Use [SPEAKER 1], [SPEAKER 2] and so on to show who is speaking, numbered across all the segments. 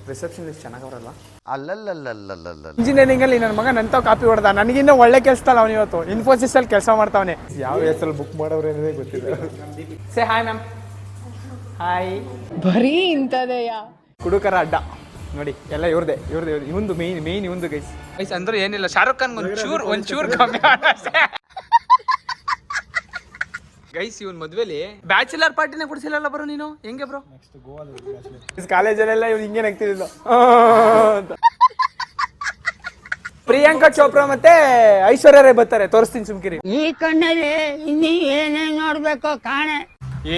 [SPEAKER 1] Receptionist ಚೆನ್ನಾಗವ್ರಲ್ಲ.
[SPEAKER 2] ಅಲ್ಲಲ್ಲಲ್ಲಲ್ಲಲ್ಲ
[SPEAKER 1] ಇಂಜಿನಿಯರಿಂಗಲ್ಲಿ ನನ್ನ ಮಗ ನಂತ ಕಾಪಿ ಹೊಡೆದ. ನನಗಿನ್ನ ಒಳ್ಳೆ ಕೆಲಸದಲ್ಲ ಅವನು. ಇವತ್ತು ಇನ್ಫೋಸಿಸಲ್ಲಿ ಕೆಲಸ ಮಾಡ್ತಾವನೆ. ಯಾವ ಹೆಸರಲ್ಲಿ ಬುಕ್ ಮಾಡೋರು ಏನೇ ಗೊತ್ತಿಲ್ಲ. ಸೇ ಹಾಯ್ ಮ್ಯಾಮ್. ಹಾಯ್.
[SPEAKER 3] ಬರೀ ಇಂಥದೆಯಾ
[SPEAKER 1] ಕುಡುಕರ ಅಡ್ಡ ನೋಡಿ ಎಲ್ಲ ಇವ್ರದೇ ಇವಂದು ಮೇನ್ ಇವಂದು ಗೈಸ್ ಅಂದ್ರೆ ಏನಿಲ್ಲ. ಶಾರುಖ್ ಖಾನ್ ಒಂಚೂರು ಕಮ್ಮಿ ಗೈಸ್. ಇವನ್ ಮದ್ವೆಲಿ ಬ್ಯಾಚುಲರ್ ಪಾರ್ಟಿನೇ ಕೊಡ್ಸಿಲ್ಲ ಬ್ರೋ ನೀನು. ಹೆಂಗೆ ಬ್ರೋ ಕಾಲೇಜಲ್ಲೆಲ್ಲ ಇವ್ನು ಹಿಂಗೆ ನಗ್ತಿದ್ದ ಅಂತ. ಪ್ರಿಯಾಂಕಾ ಚೋಪ್ರಾ ಮತ್ತೆ ಐಶ್ವರ್ಯ ರೈ ಬರ್ತಾರೆ, ತೋರಿಸ್ತೀನಿ ಸುಮ್ಕಿರಿ.
[SPEAKER 3] ಈ ಕಣ್ಣಲ್ಲಿ ಇನ್ನೀ ಏನೇನ್ ನೋಡ್ಬೇಕು ಕಾಣೆ.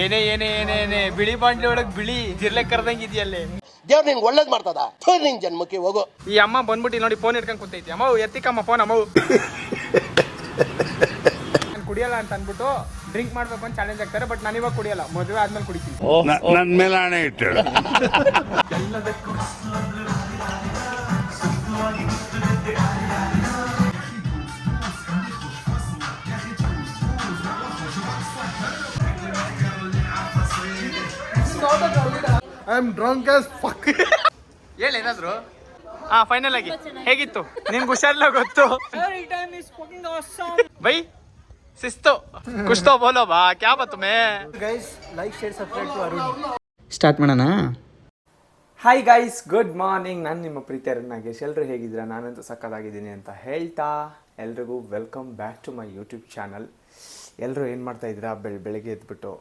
[SPEAKER 1] ಏನೇ ಬಿಳಿ ಬಾಂಡ್ಲಿ ಒಳಗ್ ಬಿಳಿ ಜಿರ್ಲೆ ಕರ್ದಂಗ್ ಇದೆಯಲ್ಲೇ.
[SPEAKER 4] ದೇವ್ರು ನಿಂಗೆ ಒಳ್ಳೇದ್ ಮಾಡ್ತದ. ನಿನ್ ಜನ್ಮಕ್ಕೆ ಹೋಗೋ.
[SPEAKER 1] ಈ ಅಮ್ಮ ಬಂದ್ಬಿಟ್ಟು ನೋಡಿ ಫೋನ್ ಇಟ್ಕೊಂಡ್ ಕೂತೈತಿ. ಅಮ್ಮ ಎತ್ತಿಕಮ್ಮ ಫೋನ್. ಅಮ್ಮ ಕುಡಿಯಲ್ಲ ಅಂತ ಅನ್ಬಿಟ್ಟು ಡ್ರಿಂಕ್ ಮಾಡ್ಬೇಕು ಅಂತ ಚಾಲೆಂಜ್ ಆಗ್ತಾರೆ. ಬಟ್ ನಾನು ಇವಾಗ ಕುಡಿಯಲ್ಲ, ಮದುವೆ ಆದ್ಮೇಲೆ ಕುಡಿತೀನಿ.
[SPEAKER 2] ನನ್ ಮೇಲೆ ಆಣೆ ಇಟ್ಟಳು.
[SPEAKER 1] I am drunk as fuck. ಹೇಳಿ ಏನಾದ್ರು. ಫೈನಲ್ ಆಗಿ ಹೇಗಿತ್ತು? ನಿನ್ಗೆ ಹುಷಾರಿಲ್ಲ ಗೊತ್ತು ಬೈ. ಶಿಸ್ತು ಕುछ तो बोलो बा क्या बात तुम्हें. Guys like share subscribe to Arun. Start ಮಾಡೋಣ. Hi guys, good morning. ನಾನು ನಿಮ್ಮ ಪ್ರೀತಿ ಅರುಣ್ ನಾಗೇಶ್. ಎಲ್ಲರೂ ಹೇಗಿದ್ದೀರಾ? ನಾನಂತೂ ಸಕ್ಕತ್ತಾಗಿದ್ದೀನಿ ಅಂತ ಹೇಳ್ತಾ ಎಲ್ರಿಗೂ welcome back to my YouTube channel. ಎಲ್ಲರೂ ಏನು ಮಾಡ್ತಾಯಿದ್ದೀರಾ? ಬೆಳಗ್ಗೆ ಎದ್ಬಿಟ್ಟು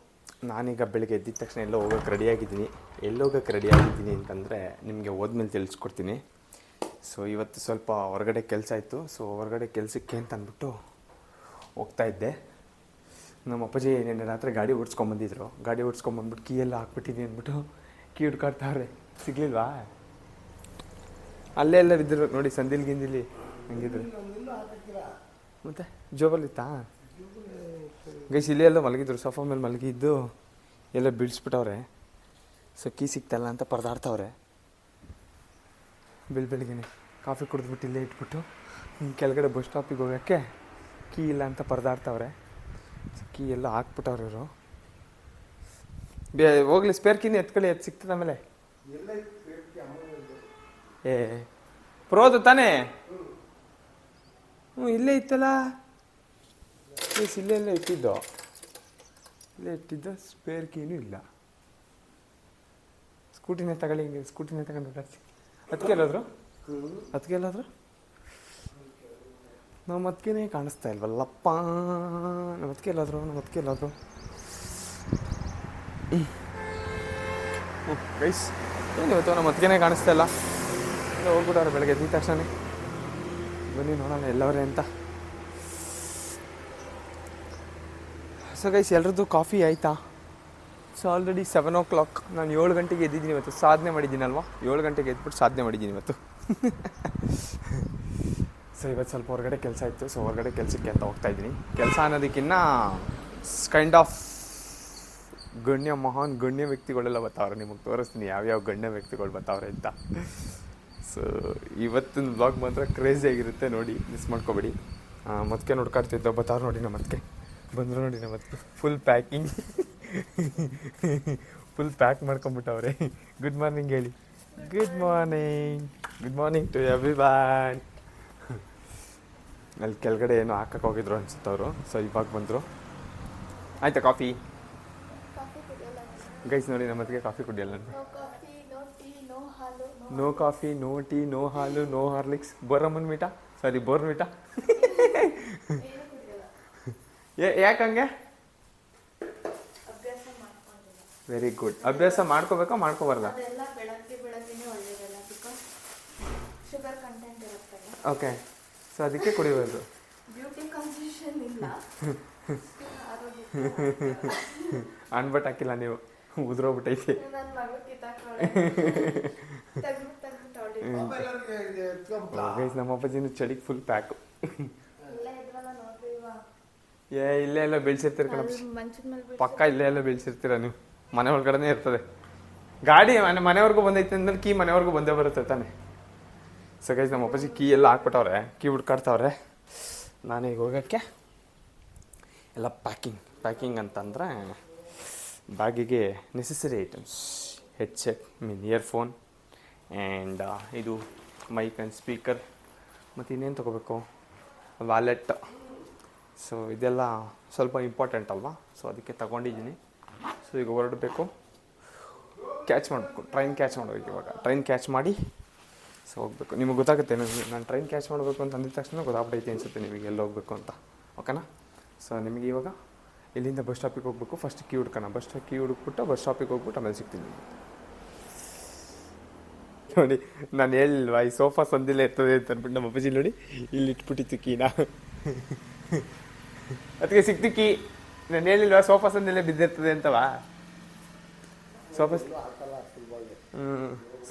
[SPEAKER 1] ನಾನೀಗ ಬೆಳಗ್ಗೆ ಎದ್ದಿದ ತಕ್ಷಣ ಎಲ್ಲೋ ಹೋಗೋಕ್ಕೆ ರೆಡಿಯಾಗಿದ್ದೀನಿ. ಎಲ್ಲೋಗೋಕ್ಕೆ ರೆಡಿಯಾಗಿದ್ದೀನಿ ಅಂತಂದರೆ ನಿಮಗೆ ಹೋದ್ಮೇಲೆ ತಿಳಿಸ್ಕೊಡ್ತೀನಿ. ಸೊ ಇವತ್ತು ಸ್ವಲ್ಪ ಹೊರಗಡೆ ಕೆಲಸ ಇತ್ತು. ಸೊ ಹೊರಗಡೆ ಕೆಲಸಕ್ಕೆ ಅಂತ ಅಂದ್ಬಿಟ್ಟು ಹೋಗ್ತಾಯಿದ್ದೆ. ನಮ್ಮ ಅಪ್ಪಾಜಿ ನಿನ್ನೆ ರಾತ್ರಿ ಗಾಡಿ ಓಡಿಸ್ಕೊಂಬಂದಿದ್ರು. ಗಾಡಿ ಓಡಿಸ್ಕೊಂಬಂದ್ಬಿಟ್ಟು ಕೀ ಎಲ್ಲ ಹಾಕ್ಬಿಟ್ಟಿದ್ದೀನಿ ಅಂದ್ಬಿಟ್ಟು ಕೀ ಹುಡ್ಕಾಡ್ತಾವ್ರೆ. ಸಿಗಲಿಲ್ವಾ? ಅಲ್ಲೇ ಎಲ್ಲ ಇದ್ದರು ನೋಡಿ, ಸಂದಿಲ್ ಗಿಂದಿಲಿ ಹಂಗಿದ್ರು. ಮತ್ತು ಜೋಬಲ್ಲಿತ್ತಾ ಗೈಸ್? ಇಲ್ಲೇ ಎಲ್ಲ ಮಲಗಿದ್ರು, ಸೋಫಾ ಮೇಲೆ ಮಲಗಿದ್ದು ಎಲ್ಲ ಬಿಡಿಸ್ಬಿಟ್ಟವ್ರೆ. ಸೊ ಕೀ ಸಿಗ್ತಲ್ಲ ಅಂತ ಪರದಾಡ್ತವ್ರೆ. ಬೆಳಿಗ್ಗೆ ಕಾಫಿ ಕುಡಿದ್ಬಿಟ್ಟು ಇಲ್ಲೇ ಇಟ್ಬಿಟ್ಟು ಕೆಳಗಡೆ ಬಸ್ ಸ್ಟಾಪಿಗೆ ಹೋಗೋಕ್ಕೆ ಕೀ ಇಲ್ಲ ಅಂತ ಪರದಾಡ್ತವ್ರೆ. ಕೀ ಎಲ್ಲ ಹಾಕ್ಬಿಟ್ಟವ್ರೆ ಇವರು. ಹೋಗ್ಲಿ, ಸ್ಪೇರ್ ಕೀನೇ ಎತ್ಕೊಳ್ಳಿ, ಎತ್ತು ಸಿಗ್ತದೆ ಆಮೇಲೆ. ಪ್ರೋದು ತಾನೇ? ಇಲ್ಲೇ ಇತ್ತಲ್ಲ. ಇಲ್ಲೇ ಇಟ್ಟಿದ್ದು ಸ್ಪೇರ್ ಕೀನೂ ಇಲ್ಲ. ಸ್ಕೂಟಿನೇ ತಗೊಳ್ಳಿ, ಸ್ಕೂಟಿನೇ ತಗೊಂಡು ಅದಕ್ಕೆ ಎಲ್ಲಾದ್ರು ನಮ್ಮ ಅದಕ್ಕೇ ಕಾಣಿಸ್ತಾ ಇಲ್ವಲ್ಲಪ್ಪ. ನಮ್ಮ ಅದಕ್ಕೆ ಎಲ್ಲಾದ್ರು ಗೈಸ್ ಏನಿವತ್ತು ನಮ್ಮ ಅದಕ್ಕೇ ಕಾಣಿಸ್ತಾ ಇಲ್ಲ. ಹೋಗ್ಬಿಟ್ಟವ್ರೆ ಬೆಳಗ್ಗೆ ಎದ್ದ ತಕ್ಷಣ. ಬನ್ನಿ ನೋಡೋಣ ಎಲ್ಲವರೇ ಅಂತ. ಸೊ ಗೈಸ್ ಎಲ್ರದ್ದು ಕಾಫಿ ಆಯಿತಾ? So already 7 o'clock. ನಾನು 7 ಗಂಟೆಗೆ ಎದ್ದಿದ್ದೀನಿ ಇವತ್ತು. ಸಾಧನೆ ಮಾಡಿದ್ದೀನಲ್ವಾ? 7 ಗಂಟೆಗೆ ಎದ್ಬಿಟ್ಟು ಸಾಧನೆ ಮಾಡಿದ್ದೀನಿ ಇವತ್ತು. ಸೊ ಇವತ್ತು ಸ್ವಲ್ಪ ಹೊರಗಡೆ ಕೆಲಸ ಇತ್ತು. ಸೊ ಹೊರಗಡೆ ಕೆಲಸಕ್ಕೆ ಅಂತ ಹೋಗ್ತಾಯಿದ್ದೀನಿ. ಕೆಲಸ ಅನ್ನೋದಕ್ಕಿಂತ ಕೈಂಡ್ ಆಫ್ ಮಹಾನ್ ಗಣ್ಯ ವ್ಯಕ್ತಿಗಳೆಲ್ಲ ಬರ್ತಾವ್ರೆ. ನಿಮಗೆ ತೋರಿಸ್ತೀನಿ ಯಾವ್ಯಾವ ಗಣ್ಯ ವ್ಯಕ್ತಿಗಳು ಬರ್ತಾವ್ರೆ ಅಂತ. ಸೊ ಇವತ್ತಿನ ಬ್ಲಾಗ್ ಮಾತ್ರ ಕ್ರೇಜಿ ಆಗಿರುತ್ತೆ, ನೋಡಿ ಮಿಸ್ ಮಾಡ್ಕೊಬೇಡಿ. ಮತ್ಕೆ ನೋಡ್ಕಾಡ್ತಿದ್ದೋ ಬರ್ತಾವ್ರು ನೋಡಿ. ನಮ್ಮ ಅದಕ್ಕೆ ಬಂದರು ನೋಡಿ. ನಮ್ಮ ಅದಕ್ಕೆ ಫುಲ್ ಪ್ಯಾಕಿಂಗ್ ಫುಲ್ ಪ್ಯಾಕ್ ಮಾಡ್ಕೊಂಬಿಟ್ಟವ್ರೆ. ಗುಡ್ ಮಾರ್ನಿಂಗ್ ಹೇಳಿ. Good morning to everyone. ಅಲ್ಲಿ ಕೆಳಗಡೆ ಏನೋ ಹಾಕಕ್ಕೆ ಹೋಗಿದ್ರು ಅನ್ಸುತ್ತೆ ಅವರು. ಸೊ ಇವಾಗ ಬಂದರು. ಆಯಿತಾ ಕಾಫಿ? ಗೈಸ್ ನೋಡಿ, ನಮ್ಮ ಅದಕ್ಕೆ ಕಾಫಿ ಕುಡಿಯಲ್ಲ. No coffee, no tea, no ಹಾಲು, no Horlicks, Bournvita, sorry Bournvita. ಯಾಕಂಗೆ? Very good. ಅಭ್ಯಾಸ ಮಾಡ್ಕೋಬೇಕಾ ಮಾಡ್ಕೋಬಾರ್ದ? ಓಕೆ. ಸೊ ಅದಕ್ಕೆ ಕುಡಿಯೋದು. ಅನ್ಬಟ್ ಹಾಕಿಲ್ಲ ನೀವು, ಉದ್ರೋಗ್ಬಿಟ್ಟೈತಿ. ನಮ್ಮ ಅಪ್ಪಾಜಿನ ಚಳಿಗೆ ಫುಲ್ ಪ್ಯಾಕು. ಇಲ್ಲೇ ಎಲ್ಲ ಬೆಳೆಸಿರ್ತೀರ ಕಣ ಪಕ್ಕ. ಇಲ್ಲೇ ಎಲ್ಲ ಬೆಳೆಸಿರ್ತೀರ ನೀವು. ಮನೆ ಒಳಗಡೆ ಇರ್ತದೆ ಗಾಡಿ. ಮನೆವರೆಗೂ ಬಂದೈತೆ ಅಂದ್ರೆ ಕೀ ಮನೆವರೆಗೂ ಬಂದೇ ಬರುತ್ತೆ ತಾನೆ. ಸೊ ಗೈಸ್ ನಮ್ಮ ಅಪ್ಪಾಜಿ ಕೀ ಎಲ್ಲ ಹಾಕ್ಬಿಟ್ಟವ್ರೆ, ಕೀ ಹುಡ್ಕಾಡ್ತಾವ್ರೆ. ನಾನೀಗ ಹೋಗೋಕ್ಕೆ ಎಲ್ಲ ಪ್ಯಾಕಿಂಗ್ ಅಂತಂದರೆ ಬ್ಯಾಗಿಗೆ necessary items, headset, earphone, and ಇದು ಮೈಕ್ ಆ್ಯಂಡ್ ಸ್ಪೀಕರ್ ಮತ್ತು ಇನ್ನೇನು ತೊಗೋಬೇಕು, ವ್ಯಾಲೆಟ್. ಸೊ ಇದೆಲ್ಲ ಸ್ವಲ್ಪ ಇಂಪಾರ್ಟೆಂಟ್ ಅಲ್ವಾ, ಸೊ ಅದಕ್ಕೆ ತಗೊಂಡಿದ್ದೀನಿ. ಸೊ ಈಗ ಹೊರಡಬೇಕು, ಕ್ಯಾಚ್ ಮಾಡಬೇಕು, ಟ್ರೈನ್ ಕ್ಯಾಚ್ ಮಾಡಬೇಕು. ಇವಾಗ ಟ್ರೈನ್ ಕ್ಯಾಚ್ ಮಾಡಿ ಸೊ ಹೋಗಬೇಕು. ನಿಮಗೆ ಗೊತ್ತಾಗುತ್ತೆ, ನಾನು ಟ್ರೈನ್ ಕ್ಯಾಚ್ ಮಾಡಬೇಕು ಅಂತ ಅಂದಿದ ತಕ್ಷಣ ಗೊತ್ತಾಗ್ಬಿಟ್ಟೈತೆ ಅನಿಸುತ್ತೆ ನಿಮಗೆ ಎಲ್ಲಿ ಹೋಗಬೇಕು ಅಂತ. ಓಕೆನಾ? ಸೊ ನಿಮಗೆ ಇವಾಗ ಇಲ್ಲಿಂದ ಬಸ್ ಸ್ಟಾಪಿಗೆ ಹೋಗ್ಬೇಕು. ಫಸ್ಟ್ ಕೀ ಹುಡ್ಕೋಣ, ಬಸ್ ಸ್ಟಾಪ್ ಕೀ ಹುಡುಕ್ಬಿಟ್ಟು ಬಸ್ ಸ್ಟಾಪಿಗೆ ಹೋಗ್ಬಿಟ್ಟು ಆಮೇಲೆ ಸಿಗ್ತೀನಿ. ನೋಡಿ ನಾನು ಹೇಳಿಲ್ವಾ ಈ ಸೋಫಾ ಸಂದಿಲ್ಲೇ ಇರ್ತದೆ ಅಂತ ಅಂದ್ಬಿಟ್ಟು ನಮ್ಮ ಅಪ್ಪಾಜಿ ನೋಡಿ ಇಲ್ಲಿ ಇಟ್ಬಿಟ್ಟಿತ್ತು ಕೀನಾ. ಅದಕ್ಕೆ ಸಿಕ್ತು ಕೀ. ನಾನು ಹೇಳಿಲ್ವಾ ಸೋಫಾ ಸಂದಿಲ್ಲೇ ಬಿದ್ದಿರ್ತದೆ ಅಂತವಾ. ಸೋಫಾ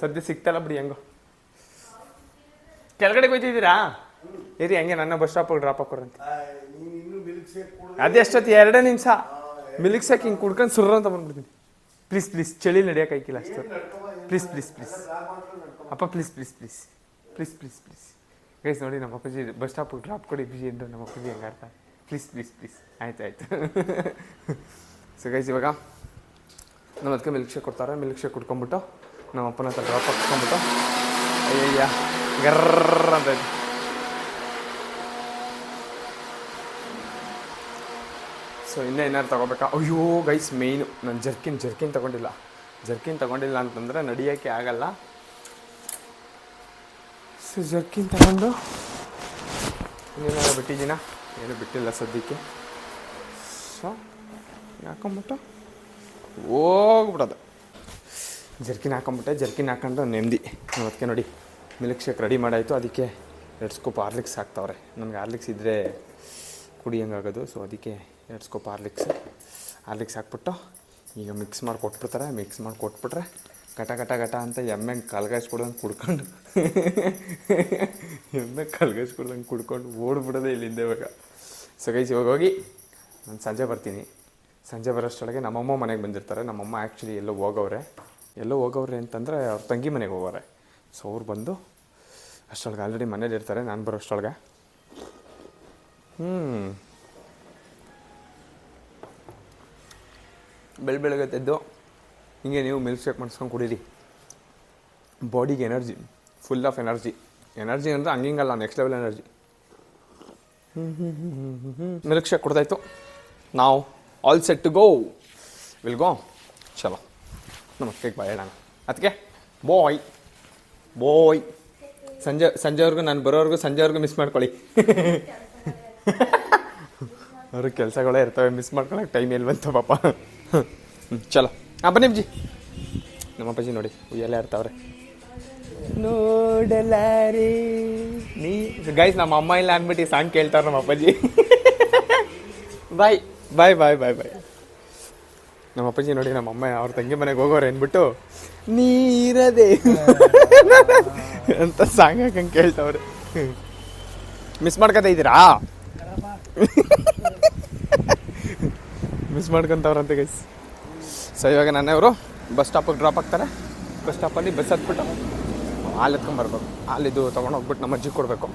[SPEAKER 1] ಸದ್ಯ ಸಿಗ್ತಲ್ಲ ಬಿಡಿ. ಹೆಂಗೋ ಕೆಳಗಡೆ ಹೋಯ್ತಿದ್ದೀರಾ? ಇರಿ ಹಂಗೆ ನನ್ನ ಬಸ್ ಸ್ಟಾಪಿಗೆ ಡ್ರಾಪ್ ಹಾಕೋರಂತೆ. ಅದೆಷ್ಟೊತ್ತು 2 ನಿಮಿಷ ಮಿಲ್ಕ್ ಶೇಕ್ ಹಿಂಗೆ ಕುಡ್ಕೊಂಡು ಸುರ್ರ ಅಂತ ಬಂದ್ಬಿಡ್ತೀನಿ. ಪ್ಲೀಸ್ ಪ್ಲೀಸ್, ಚಳಿ ನಡೆಯೋಕ್ಕಾಗಿಲ್ಲ ಅಷ್ಟು. ಪ್ಲೀಸ್ ಪ್ಲೀಸ್ ಪ್ಲೀಸ್ ಅಪ್ಪ, please please please please please please guys. ನೋಡಿ ನಮ್ಮ ಅಪ್ಪಾಜಿ ಬಸ್ ಸ್ಟಾಪಿಗೆ ಡ್ರಾಪ್ ಕೊಡಿ ಬಿಜಿ ಅಂದರೆ ನಮ್ಮ ಅಪ್ಪಾಜಿ ಹೆಂಗೆ ಆಡ್ತಾರೆ. Please please please. ಆಯ್ತು. ಸೊ ಗೈಸ್ ಇವಾಗ ನಮ್ಮ ಅದಕ್ಕೆ ಮಿಲ್ಕ್ ಶೇಕ್ ಕೊಡ್ತಾರೆ. ಮಿಲ್ಕ್ ಶೇಕ್ ಕುಡ್ಕೊಂಬಿಟ್ಟು ನಮ್ಮ ಅಪ್ಪನ ಹತ್ರ ಡ್ರಾಪ್ ಹಾಕ್ಸ್ಕೊಂಬಿಟ್ಟು ಅಯ್ಯಯ್ಯ ಗರ್ರ ಅಂತ ಇದೆ. ಸೊ ಇನ್ನೇ ಏನಾದ್ರು ತೊಗೋಬೇಕಾ? ಅಯ್ಯೋ ಗೈಸ್ ಮೇಯ್ನು ನಾನು ಜರ್ಕಿನ್ ತೊಗೊಂಡಿಲ್ಲ ಅಂತಂದರೆ ನಡೆಯೋಕ್ಕೆ ಆಗಲ್ಲ. ಸೊ ಜರ್ಕಿನ್ ತಗೊಂಡು ಇನ್ನೇನಾದ್ರು ಬಿಟ್ಟಿದ್ದೀನ? ಏನೂ ಬಿಟ್ಟಿಲ್ಲ ಸದ್ಯಕ್ಕೆ. ಸೊ ಹಾಕೊಂಬಿಟ್ಟು ಹೋಗ್ಬಿಡೋದು. ಜರ್ಕಿನ್ ಹಾಕೊಂಡು ನೆಮ್ಮದಿ. ಅದಕ್ಕೆ ನೋಡಿ ಮಿಲ್ಕ್ ಶೇಕ್ ರೆಡಿ ಮಾಡಾಯಿತು. ಅದಕ್ಕೆ 2 ಸ್ಕೂಪ್ ಹಾರ್ಲಿಕ್ಸ್ ಹಾಕ್ತವ್ರೆ. ನನಗೆ ಹಾರ್ಲಿಕ್ಸ್ ಇದ್ದರೆ ಕುಡಿಯೋಂಗಾಗೋದು. ಸೊ ಅದಕ್ಕೆ 2 ಸ್ಕೂಪ್ ಹಾರ್ಲಿಕ್ಸ್ ಹಾಕ್ಬಿಟ್ಟು ಈಗ ಮಿಕ್ಸ್ ಮಾಡಿ ಕೊಟ್ಬಿಡ್ತಾರೆ. ಮಿಕ್ಸ್ ಮಾಡಿ ಕೊಟ್ಬಿಟ್ರೆ ಗಟ ಅಂತ ಎಮ್ಮೆಗೆ ಕಲ್ಗಾಯಿಸ್ಕೊಡ್ದಂಗೆ ಕುಡ್ಕೊಂಡು ಓಡ್ಬಿಡೋದೆ ಇಲ್ಲಿಂದ ಇವಾಗ. ಸೊ ಗೈಸ್ ಇವಾಗ ಹೋಗಿ ನಾನು ಸಂಜೆ ಬರ್ತೀನಿ. ಸಂಜೆ ಬರೋಷ್ಟೊಳಗೆ ನಮ್ಮಮ್ಮ ಮನೆಗೆ ಬಂದಿರ್ತಾರೆ. ನಮ್ಮಮ್ಮ ಆ್ಯಕ್ಚುಲಿ ಎಲ್ಲೋ ಹೋಗವ್ರೆ ಅಂತಂದರೆ ಅವ್ರ ತಂಗಿ ಮನೆಗೆ ಹೋಗೋರೆ. ಸೊ ಅವ್ರು ಬಂದು ಅಷ್ಟೊಳಗೆ ಆಲ್ರೆಡಿ ಮನೇಲಿ ಇರ್ತಾರೆ ನಾನು ಬರೋಷ್ಟೊಳಗೆ. ಬೆಳಗ್ಗೆ ತೆದ್ದು ಹಿಂಗೆ ನೀವು ಮಿಲ್ಕ್ ಶೇಕ್ ಮಾಡಿಸ್ಕೊಂಡು ಕುಡೀರಿ. ಬಾಡಿಗೆ ಎನರ್ಜಿ, ಫುಲ್ ಆಫ್ ಎನರ್ಜಿ ಅಂದರೆ ಹಂಗಿಂಗಲ್ಲ, next level energy. Milkshake ಕುಡ್ದಾಯ್ತು. ನಾವು all set to go, will go. ಚಲೋ ನಮಸ್ತೆ ಬಾಯ್ ಹೇಳೋಣ. ಅದಕ್ಕೆ ಬಾಯ್ ಸಂಜೆವರೆಗೂ ನಾನು ಬರೋವರೆಗೂ ಸಂಜೆವರೆಗೂ ಮಿಸ್ ಮಾಡ್ಕೊಳ್ಳಿ. ಅವ್ರಿಗೆ ಕೆಲಸಗಳೇ ಇರ್ತವೆ, ಮಿಸ್ ಮಾಡ್ಕೊಳಕ್ಕೆ ಟೈಮ್ ಎಲ್ಲಿ ಬಂತು ಪಾಪ. ಚಲೋ ಬನ್ನಿ ಅಪ್ಪಾಜಿ. ನಮ್ಮ ಅಪ್ಪಾಜಿ ನೋಡಿ ಉಯ್ಯಲ್ಲೇ ಇರ್ತಾವ್ರೆ. ನೋಡಲಾರೆ ನೀ ಗೈಸ್, ನಮ್ಮ ಅಮ್ಮ ಇಲ್ಲ ಅಂದ್ಬಿಟ್ಟು ಸಾಂಗ್ ಕೇಳ್ತಾವ್ರೆ ನಮ್ಮ ಅಪ್ಪಾಜಿ. ಬಾಯ್ ಬಾಯ್ ಬಾಯ್ ಬಾಯ್ ಬಾಯ್. ನಮ್ಮ ಅಪ್ಪಾಜಿ ನೋಡಿ ನಮ್ಮ ಅಮ್ಮ ಅವ್ರ ತಂಗಿ ಮನೆಗೆ ಹೋಗೋರು ಅಂದ್ಬಿಟ್ಟು ನೀರದೆ ಅಂತ ಸಾಂಗ್ ಹಾಕಂಗೆ ಕೇಳ್ತಾವ್ರೆ. ಮಿಸ್ ಮಾಡ್ಕೊತಾ ಇದ್ದೀರಾ? Miss ಮಾಡ್ಕೊತವ್ರಂತೆ guys. ಸೊ ಇವಾಗ ನನ್ನವರು ಬಸ್ ಸ್ಟಾಪಿಗೆ ಡ್ರಾಪ್ ಆಗ್ತಾರೆ. ಬಸ್ ಸ್ಟಾಪಲ್ಲಿ ಬಸ್ ಹತ್ಬಿಟ್ಟು ಹಾಲು ಎತ್ಕೊಂಬರ್ಬೇಕು. ಹಾಲಿದು ತೊಗೊಂಡೋಗ್ಬಿಟ್ಟು ನಮ್ಮ ಅಜ್ಜಿಗೆ ಕೊಡಬೇಕು.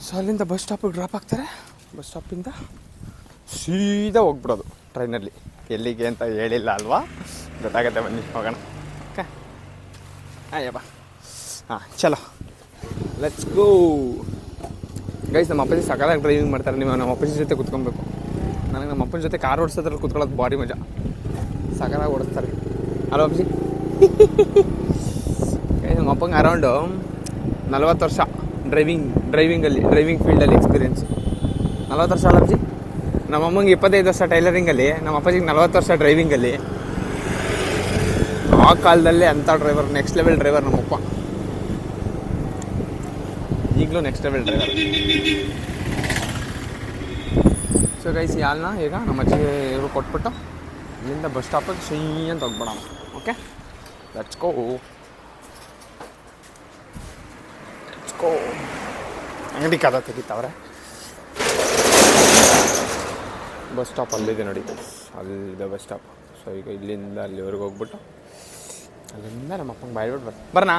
[SPEAKER 1] ಸೊ ಅಲ್ಲಿಂದ ಬಸ್ ಸ್ಟಾಪಿಗೆ ಡ್ರಾಪ್ ಆಗ್ತಾರೆ. ಬಸ್ ಸ್ಟಾಪಿಂದ ಸೀದಾ ಹೋಗ್ಬಿಡೋದು ಟ್ರೈನಲ್ಲಿ. ಎಲ್ಲಿಗೆ ಅಂತ ಹೇಳಿಲ್ಲ ಅಲ್ವಾ, ಗೊತ್ತಾಗತ್ತೆ, ಬನ್ನಿ ಹೋಗೋಣ. ಓಕೆ ಅಯ್ಯಪ್ಪ. ಚಲೋ ಲೆಟ್ಸ್ ಗೋ ಗೈಸ್. ನಮ್ಮ ಅಪ್ಪಾಜಿ ಸಕಾಲಾಗಿ ಡ್ರೈವಿಂಗ್ ಮಾಡ್ತಾರೆ. ನೀವು ನಮ್ಮ ಅಪ್ಪಾಜಿ ಜೊತೆ ಕುತ್ಕೊಬೇಕು. ನನಗೆ ನಮ್ಮ ಅಪ್ಪನ ಜೊತೆ ಕಾರ್ ಓಡಿಸೋದ್ರಲ್ಲಿ ಕುತ್ಕೊಳ್ಳೋದು ಭಾರಿ ಮಜಾ. ಸಕಾಲಾಗಿ ಓಡಿಸ್ತಾರೆ ಅಲ್ವಾ ಅಪ್ಪಾಜಿ? ನಮ್ಮ ಅಪ್ಪಂಗೆ ಅರೌಂಡು 40 ವರ್ಷ ಡ್ರೈವಿಂಗ್ ಫೀಲ್ಡಲ್ಲಿ ಎಕ್ಸ್ಪೀರಿಯೆನ್ಸ್. 40 ವರ್ಷ ಅಲ್ಲ ಅಪ್ಪಾಜಿ? ನಮ್ಮ ಅಮ್ಮಂಗೆ 25 ವರ್ಷ ಟೈಲರಿಂಗಲ್ಲಿ, ನಮ್ಮ ಅಪ್ಪಾಜಿಗೆ 40 ವರ್ಷ ಡ್ರೈವಿಂಗಲ್ಲಿ. ಆ ಕಾಲದಲ್ಲೇ ಅಂಥ ಡ್ರೈವರ್, ನೆಕ್ಸ್ಟ್ ಲೆವೆಲ್ ಡ್ರೈವರ್ ನಮ್ಮಪ್ಪ. ಈಗಲೂ next level driver. So guys ಈ ಹಾಲನ್ನ ಈಗ ನಮ್ಮ ಅಜ್ಜಿಗೆ ಇವರು ಕೊಟ್ಬಿಟ್ಟು ಇಲ್ಲಿಂದ ಬಸ್ ಸ್ಟಾಪಿಗೆ ಸೈ ಅಂತ ಹೋಗ್ಬೇಡ. Okay let's go. ಅಂಗಡಿ ಕದ ತೆಗಿತಾವ್ರೆ. ಬಸ್ ಸ್ಟಾಪ್ ಅಲ್ಲಿದೆ ನೋಡಿ, ಅಲ್ಲಿದೆ ಬಸ್ ಸ್ಟಾಪ್. ಸೊ ಈಗ ಇಲ್ಲಿಂದ ಅಲ್ಲಿವರೆಗೆ ಹೋಗ್ಬಿಟ್ಟು ಅಲ್ಲಿಂದ ನಮ್ಮ ಅಪ್ಪಂಗೆ ಬಾಯ್ಬಿಟ್ಟು ಬರೋಣ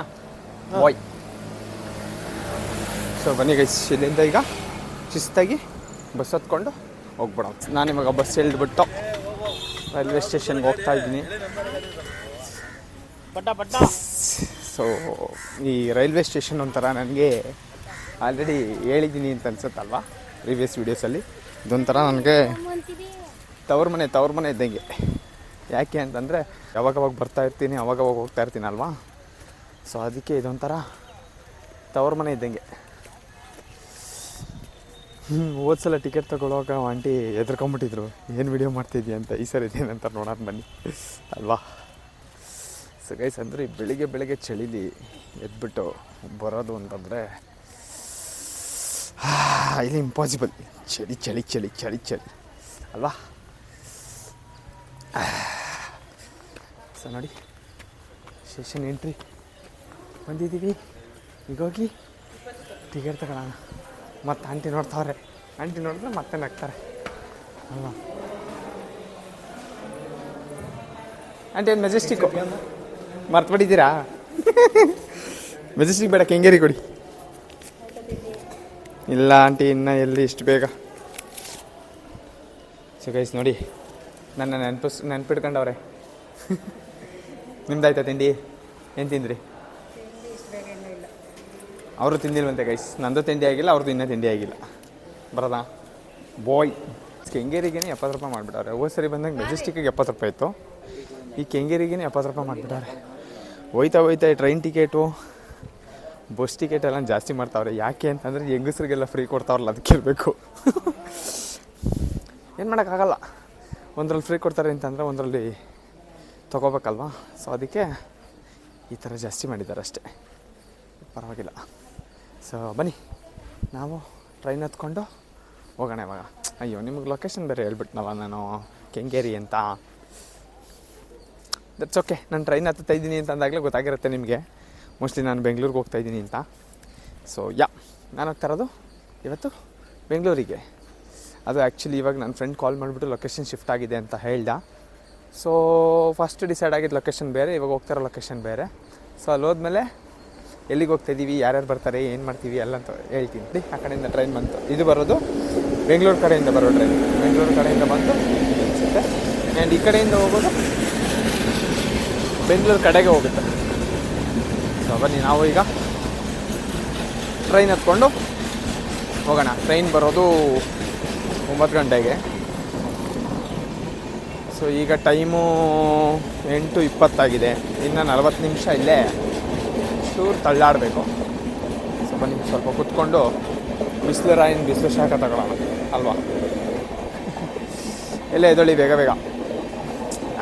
[SPEAKER 1] ಬಾಯ್. ಸೊ ಬನ್ನಿ ಗೈಸ್, ಇಲ್ಲಿಂದ ಈಗ ಶಿಸ್ತಾಗಿ ಬಸ್ ಹತ್ಕೊಂಡು ಹೋಗ್ಬಿಡೋಣ. ನಾನು ಇವಾಗ ಬಸ್ ಇಳಿದ್ಬಿಟ್ಟು ರೈಲ್ವೆ ಸ್ಟೇಷನ್ಗೆ ಹೋಗ್ತಾ ಇದ್ದೀನಿ. ಸೊ ಈ ರೈಲ್ವೆ ಸ್ಟೇಷನ್ ಒಂಥರ ನನಗೆ ಆಲ್ರೆಡಿ ಹೇಳಿದ್ದೀನಿ ಅಂತ ಅನ್ಸುತ್ತಲ್ವಾ ಪ್ರೀವಿಯಸ್ ವೀಡಿಯೋಸಲ್ಲಿ. ಇದೊಂಥರ ನನಗೆ ತವ್ರ ಮನೆ ಇದ್ದಂಗೆ. ಯಾಕೆ ಅಂತಂದರೆ ಯಾವಾಗವಾಗ ಬರ್ತಾ ಇರ್ತೀನಿ, ಅವಾಗವಾಗ ಹೋಗ್ತಾ ಇರ್ತೀನಲ್ವಾ. ಸೊ ಅದಕ್ಕೆ ಇದೊಂಥರ ತವ್ರ ಮನೆ ಇದ್ದಂಗೆ. ಹೋದ್ಸಲ ಟಿಕೆಟ್ ತೊಗೊಳುವಾಗ ಆಂಟಿ ಎದ್ರಕೊಂಬಿಟ್ಟಿದ್ರು, ಏನು ವಿಡಿಯೋ ಮಾಡ್ತಿದ್ಯಾ ಅಂತ. ಈ ಸರಿ ಇದೇನಂತ ನೋಡೋಣ ಬನ್ನಿ ಅಲ್ವಾ. ಸೊ ಗೈಸ್, ಅಂದರೆ ಬೆಳಿಗ್ಗೆ ಚಳಿಲಿ ಎದ್ಬಿಟ್ಟು ಬರೋದು ಅಂತಂದರೆ ಇಲ್ಲಿ ಇಂಪಾಸಿಬಲ್. ಚಳಿ ಅಲ್ವಾ. ಸೊ ನೋಡಿ, ಸ್ಟೇಷನ್ ಎಂಟ್ರಿ ಬಂದಿದ್ದೀವಿ. ಈಗ ಹೋಗಿ ಟಿಕೆಟ್ ತಗೊಳ್ಳೋಣ. ಮತ್ತು ಆಂಟಿ ನೋಡ್ತಾವ್ರೆ, ಆಂಟಿ ನೋಡಿದ್ರೆ ಮತ್ತೆ ನಗ್ತಾರೆ ಅಲ್ವಾ. ಆಂಟಿ ಏನು ಮೆಜೆಸ್ಟಿಕ್ಕು ಮರ್ತುಬಿಟ್ಟಿದ್ದೀರಾ? ಮೆಜೆಸ್ಟಿಕ್ ಬೇಡ, ಕೆಂಗೇರಿ ಕೊಡಿ. ಇಲ್ಲ ಆಂಟಿ, ಇನ್ನು ಎಲ್ಲಿ ಇಷ್ಟು ಬೇಗ. ಸೊ ಗೈಸ್ ನೋಡಿ, ನನ್ನ ನೆನ್ಪಿಟ್ಕೊಂಡವ್ರೆ. ನಿಮ್ದಾಯ್ತಾ ತಿಂಡಿ? ಏನು ತಿಂದ್ರಿ? ಅವರು ತಿಂದಿಲ್ವಂತೆ ಗೈಸ್. ನಂದು ತಿಂಡಿ ಆಗಿಲ್ಲ, ಅವ್ರದ್ದು ಇನ್ನೂ ತಿಂಡಿ ಆಗಿಲ್ಲ. ಬರೋದಾ ಬಾಯ್. ಕೆಂಗೇರಿಗೇ 70 ರೂಪಾಯಿ ಮಾಡಿಬಿಟ್ಟವ್ರೆ. ಹೋದ ಸರಿ ಬಂದಾಗ ಮೆಜೆಸ್ಟಿಕ್ಕಿಗೆ 70 ರೂಪಾಯಿ ಇತ್ತು, ಈ ಕೆಂಗೇರಿಗೇ 70 ರೂಪಾಯಿ ಮಾಡಿಬಿಟ್ಟವ್ರೆ. ಹೋಯ್ತಾ ಟ್ರೈನ್ ಟಿಕೆಟು, ಬಸ್ ಟಿಕೆಟ್ ಎಲ್ಲ ಜಾಸ್ತಿ ಮಾಡ್ತಾವ್ರೆ. ಯಾಕೆ ಅಂತಂದರೆ ಹೆಂಗಸ್ರಿಗೆಲ್ಲ ಫ್ರೀ ಕೊಡ್ತಾವ್ರಲ್ಲ, ಅದಕ್ಕೆ ಇರಬೇಕು. ಏನು ಮಾಡೋಕ್ಕಾಗಲ್ಲ, ಒಂದ್ರಲ್ಲಿ ಫ್ರೀ ಕೊಡ್ತಾರೆ ಅಂತಂದರೆ ಒಂದರಲ್ಲಿ ತೊಗೋಬೇಕಲ್ವಾ. ಸೊ ಅದಕ್ಕೆ ಈ ಥರ ಜಾಸ್ತಿ ಮಾಡಿದ್ದಾರೆ ಅಷ್ಟೇ, ಪರವಾಗಿಲ್ಲ. ಸೊ ಬನ್ನಿ, ನಾವು ಟ್ರೈನ್ ಹತ್ಕೊಂಡು ಹೋಗೋಣ ಇವಾಗ. ಅಯ್ಯೋ, ನಿಮಗೆ ಲೊಕೇಶನ್ ಬೇರೆ ಹೇಳ್ಬಿಟ್ನಲ್ಲ ನಾನು, ಕೆಂಗೇರಿ ಅಂತ. That's okay. ನಾನು ಟ್ರೈನ್ ಹತ್ತಾ ಇದ್ದೀನಿ ಅಂತ ಅಂದಾಗಲೇ ಗೊತ್ತಾಗಿರುತ್ತೆ ನಿಮಗೆ ಮೋಸ್ಟ್ಲಿ ನಾನು ಬೆಂಗಳೂರಿಗೆ ಹೋಗ್ತಾಯಿದ್ದೀನಿ ಅಂತ. ಸೊ ನಾನು ಹೋಗ್ತಾ ಇರೋದು ಇವತ್ತು ಬೆಂಗಳೂರಿಗೆ. ಅದು ಆ್ಯಕ್ಚುಲಿ ಇವಾಗ ನನ್ನ ಫ್ರೆಂಡ್ ಕಾಲ್ ಮಾಡಿಬಿಟ್ಟು ಲೊಕೇಶನ್ ಶಿಫ್ಟ್ ಆಗಿದೆ ಅಂತ ಹೇಳ್ದ. ಸೊ ಫಸ್ಟ್ ಡಿಸೈಡ್ ಆಗಿದ್ದು ಲೊಕೇಶನ್ ಬೇರೆ, ಇವಾಗ ಹೋಗ್ತಾರೋ ಲೊಕೇಶನ್ ಬೇರೆ. ಸೊ ಅಲ್ಲಿ ಹೋದ್ಮೇಲೆ ಎಲ್ಲಿಗೆ ಹೋಗ್ತಾಯಿದ್ದೀವಿ, ಯಾರ್ಯಾರು ಬರ್ತಾರೆ, ಏನು ಮಾಡ್ತೀವಿ ಎಲ್ಲ ಅಂತ ಹೇಳ್ತೀನಿ. ಆ ಕಡೆಯಿಂದ ಟ್ರೈನ್ ಬಂತು, ಇದು ಬರೋದು ಬೆಂಗಳೂರು ಕಡೆಯಿಂದ ಬರೋ ಟ್ರೈನ್. ಬೆಂಗಳೂರು ಕಡೆಯಿಂದ ಬಂದು ಅನಿಸುತ್ತೆ. ಆ್ಯಂಡ್ ಈ ಕಡೆಯಿಂದ ಹೋಗೋದು ಬೆಂಗಳೂರು ಕಡೆಗೆ ಹೋಗುತ್ತೆ. ಸೊ ಬನ್ನಿ, ನಾವು ಈಗ ಟ್ರೈನ್ ಹತ್ಕೊಂಡು ಹೋಗೋಣ. ಟ್ರೈನ್ ಬರೋದು 9 ಗಂಟೆಗೆ. ಸೊ ಈಗ ಟೈಮು 8:20 ಇನ್ನು 40 ನಿಮಿಷ ಇಲ್ಲೇ ಚೂರು ತಳ್ಳಾಡಬೇಕು. ಸೊ ಬನ್ನಿ, ಸ್ವಲ್ಪ ಕುತ್ಕೊಂಡು ಬಿಸಿಲು ಶಾಖ ತಗೊಳ್ಳೋಣ ಅಲ್ವಾ. ಎಲ್ಲ ಎದೊಳ್ಳಿ ಬೇಗ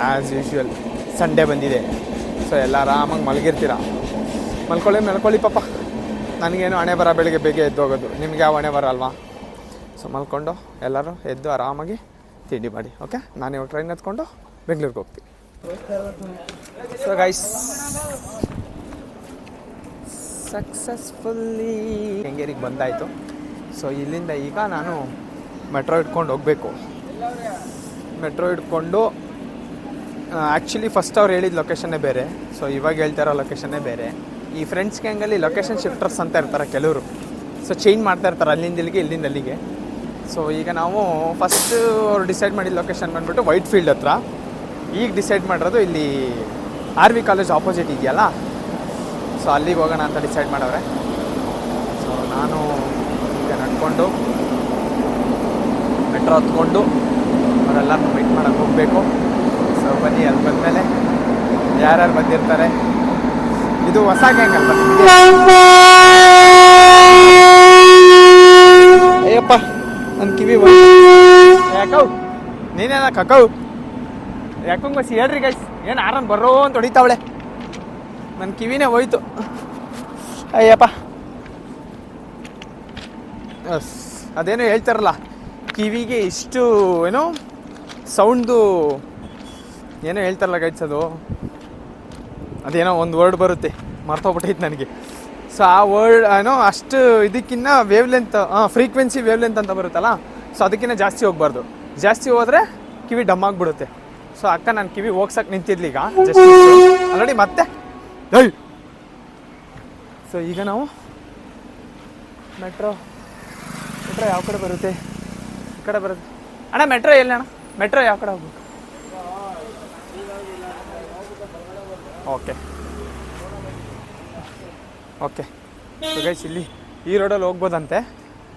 [SPEAKER 1] ಆ್ಯಸ್ ಯೂಶ್ವಲ್. ಸಂಡೇ ಬಂದಿದೆ, ಸೊ ಎಲ್ಲ ಆರಾಮಾಗಿ ಮಲಗಿರ್ತೀರ. ಮಲ್ಕೊಳ್ಳಿ ಪಾಪ. ನನಗೇನು ಹಣೆ ಬರ, ಬೆಳಿಗ್ಗೆ ಬೇಗ ಎದ್ದು ಹೋಗೋದು. ನಿಮಗೆ ಯಾವ ಹಣೆ ಬರ ಅಲ್ವಾ. ಸೊ ಮಲ್ಕೊಂಡು ಎಲ್ಲರೂ ಎದ್ದು ಆರಾಮಾಗಿ ತಿಂಡಿ ಮಾಡಿ. ಓಕೆ, ನಾನು ಇವಾಗ ಟ್ರೈನ್ ಹತ್ಕೊಂಡು ಬೆಂಗಳೂರಿಗೆ ಹೋಗ್ತೀನಿ. ಸೊ ಗೈಸ್, ಸಕ್ಸಸ್ಫುಲ್ಲಿ ಕೆಂಗೇರಿಗೆ ಬಂದಾಯಿತು. ಸೊ ಇಲ್ಲಿಂದ ಈಗ ನಾನು ಮೆಟ್ರೋ ಇಟ್ಕೊಂಡು ಹೋಗಬೇಕು. ಮೆಟ್ರೋ ಇಟ್ಕೊಂಡು ಆ್ಯಕ್ಚುಲಿ ಫಸ್ಟ್ ಅವ್ರು ಹೇಳಿದ ಲೊಕೇಶನ್ನೇ ಬೇರೆ, ಸೊ ಇವಾಗ ಹೇಳ್ತಾರೋ ಲೊಕೇಶನ್ನೇ ಬೇರೆ. ಈ ಫ್ರೆಂಡ್ಸ್ ಗ್ಯಾಂಗಲ್ಲಿ ಲೊಕೇಶನ್ ಶಿಫ್ಟರ್ಸ್ ಅಂತ ಇರ್ತಾರೆ ಕೆಲವರು. ಸೊ ಚೇಂಜ್ ಮಾಡ್ತಾ ಇರ್ತಾರೆ, ಅಲ್ಲಿಂದ ಇಲ್ಲಿಗೆ. ಸೊ ಈಗ ನಾವು ಫಸ್ಟ್ ಅವ್ರು ಡಿಸೈಡ್ ಮಾಡಿದ ಲೊಕೇಶನ್ ಬಂದುಬಿಟ್ಟು ವೈಟ್ ಫೀಲ್ಡ್ ಹತ್ರ. ಈಗ ಡಿಸೈಡ್ ಮಾಡಿರೋದು ಇಲ್ಲಿ RV ಕಾಲೇಜ್ ಆಪೋಸಿಟ್ ಇದೆಯಲ್ಲ, ಸೊ ಅಲ್ಲಿಗೆ ಹೋಗೋಣ ಅಂತ ಡಿಸೈಡ್ ಮಾಡವ್ರೆ. ಸೊ ನಾನು ಈಗ ನಡ್ಕೊಂಡು ಮೆಟ್ರೋ ಹತ್ಕೊಂಡು ಅವರೆಲ್ಲರನ್ನೂ ಮೀಟ್ ಮಾಡೋಕ್ಕೆ ಹೋಗಬೇಕು. ಸೊ ಬನ್ನಿ, ಅಲ್ಲಿ ಬಂದಮೇಲೆ ಯಾರ್ಯಾರು ಬಂದಿರ್ತಾರೆ. ಇದು ಹೊಸ ಗ್ಯಾಂಗ್ ಅಲ್ವಾ ನಿಮಗೆ? ಅಯ್ಯಪ್ಪ, ನನ್ನ ಕಿವಿ ಯಾಕವ್ ನೀನೇನ ಕಕ್ಕವ್ ಯಾಕಂಗೋಸಿ ಹೇಳ್ರಿ ಗೈಸ್. ಏನು ಆರಾಮ್ ಬರೋ ಅಂತ ಹೊಡಿತಾವಳೆ, ನನ್ನ ಕಿವಿನೇ ಹೋಯ್ತು. ಅಯ್ಯಪ್ಪ, ಅದೇನೋ ಹೇಳ್ತಾರಲ್ಲ, ಕಿವಿಗೆ ಇಷ್ಟು ಏನೋ ಸೌಂಡ್ದು ಏನೋ ಹೇಳ್ತಾರಲ್ಲ ಗೈಸ್, ಅದೇನೋ ಒಂದು ವರ್ಡ್ ಬರುತ್ತೆ, ಮರ್ತೋಗ್ಬಿಟ್ಟೈತೆ ನನಗೆ. ಸೊ ಆ ವರ್ಡ್ ಏನೋ ಅಷ್ಟು ಇದಕ್ಕಿನ್ನ wavelength, frequency wavelength ಅಂತ ಬರುತ್ತಲ್ಲ, ಸೊ ಅದಕ್ಕಿಂತ ಜಾಸ್ತಿ ಹೋಗ್ಬಾರ್ದು. ಜಾಸ್ತಿ ಹೋದರೆ ಕಿವಿ ಡಮ್ ಆಗಿಬಿಡುತ್ತೆ. ಸೊ ಅಕ್ಕ ನಾನು ಕಿವಿ ಹೋಗ್ಸಕ್ಕೆ ನಿಂತಿರ್ಲಿ ಈಗ ಜಸ್ಟ್ ಆಲ್ರೆಡಿ ಮತ್ತೆ. ಸೊ ಈಗ ನಾವು ಮೆಟ್ರೋ ಯಾವ ಕಡೆ ಬರುತ್ತೆ? ಈ ಕಡೆ ಬರುತ್ತೆ ಅಣ್ಣ. ಮೆಟ್ರೋ ಎಲ್ಲಿ ಅಣ್ಣ? ಮೆಟ್ರೋ ಯಾವ ಕಡೆ ಹೋಗ್ಬೇಕು? ಓಕೆ, ಓಕೆ ಸೊ ಗೈಸ್ ಇಲ್ಲಿ ಈ ರೋಡಲ್ಲಿ ಹೋಗ್ಬೋದಂತೆ,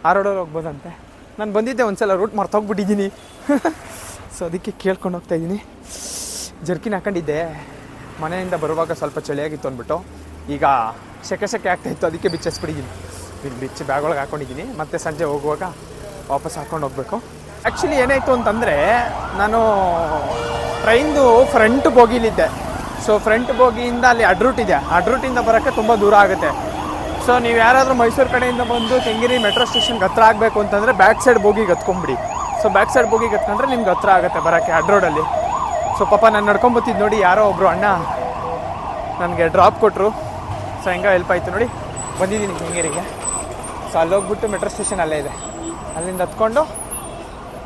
[SPEAKER 1] ಆ ರೋಡಲ್ಲಿ ಹೋಗ್ಬೋದಂತೆ. ನಾನು ಬಂದಿದ್ದೆ ಒಂದ್ಸಲ ರೂಟ್ ಮರ್ತೋಗ್ಬಿಟ್ಟಿದ್ದೀನಿ. ಸೊ ಅದಕ್ಕೆ ಕೇಳ್ಕೊಂಡು ಹೋಗ್ತಾ ಇದ್ದೀನಿ. ಜರ್ಕಿನ್ ಹಾಕೊಂಡಿದ್ದೆ, ಮನೆಯಿಂದ ಬರುವಾಗ ಸ್ವಲ್ಪ ಚಳಿಯಾಗಿತ್ತು ಅಂದ್ಬಿಟ್ಟು. ಈಗ ಸೆಕೆ ಆಗ್ತಾಯಿತ್ತು, ಅದಕ್ಕೆ ಬಿಚ್ಚಿಸ್ಬಿಟ್ಟಿದ್ದೀನಿ. ಬಿಚ್ಚಿ ಬ್ಯಾಗ್ ಒಳಗೆ ಹಾಕ್ಕೊಂಡಿದ್ದೀನಿ. ಮತ್ತೆ ಸಂಜೆ ಹೋಗುವಾಗ ವಾಪಸ್ ಹಾಕ್ಕೊಂಡು ಹೋಗಬೇಕು. ಆ್ಯಕ್ಚುಲಿ ಏನಾಯಿತು ಅಂತಂದರೆ, ನಾನು ಟ್ರೈನ್ದು ಫ್ರಂಟ್ ಬೋಗಿಲಿದ್ದೆ. ಸೊ ಫ್ರಂಟ್ ಬೋಗಿಯಿಂದ ಅಲ್ಲಿ ಅಡ್ರೂಟ್ ಇದೆ, ಅಡ್ರೂಟಿಂದ ಬರೋಕ್ಕೆ ತುಂಬ ದೂರ ಆಗುತ್ತೆ. ಸೊ ನೀವು ಯಾರಾದರೂ ಮೈಸೂರು ಕಡೆಯಿಂದ ಬಂದು ಕೆಂಗೇರಿ ಮೆಟ್ರೋ ಸ್ಟೇಷನ್ಗೆ ಹತ್ರ ಆಗಬೇಕು ಅಂತಂದರೆ ಬ್ಯಾಕ್ ಸೈಡ್ ಬೋಗಿಗೆ ಹತ್ಕೊಂಬಿಡಿ. ಸೊ ಬ್ಯಾಕ್ ಸೈಡ್ ಬೋಗಿಗೆ ಹತ್ಕೊಂಡ್ರೆ ನಿಮ್ಗೆ ಹತ್ರ ಆಗುತ್ತೆ ಬರೋಕ್ಕೆ ಅಡ್ರೋಡಲ್ಲಿ. ಸೊ ಪಾಪ ನಾನು ನಡ್ಕೊಂಬತ್ತಿದ್ದು ನೋಡಿ, ಯಾರೋ ಒಬ್ಬರು ಅಣ್ಣ ನನಗೆ ಡ್ರಾಪ್ ಕೊಟ್ಟರು. ಸೊ ಹೆಂಗೆ ಹೆಲ್ಪ್ ಆಯಿತು ನೋಡಿ, ಬಂದಿದ್ದೀನಿ ಕೆಂಗೇರಿಗೆ. ಸೊ ಅಲ್ಲಿ ಹೋಗ್ಬಿಟ್ಟು ಮೆಟ್ರೋ ಸ್ಟೇಷನ್ ಅಲ್ಲೇ ಇದೆ, ಅಲ್ಲಿಂದ ಹತ್ಕೊಂಡು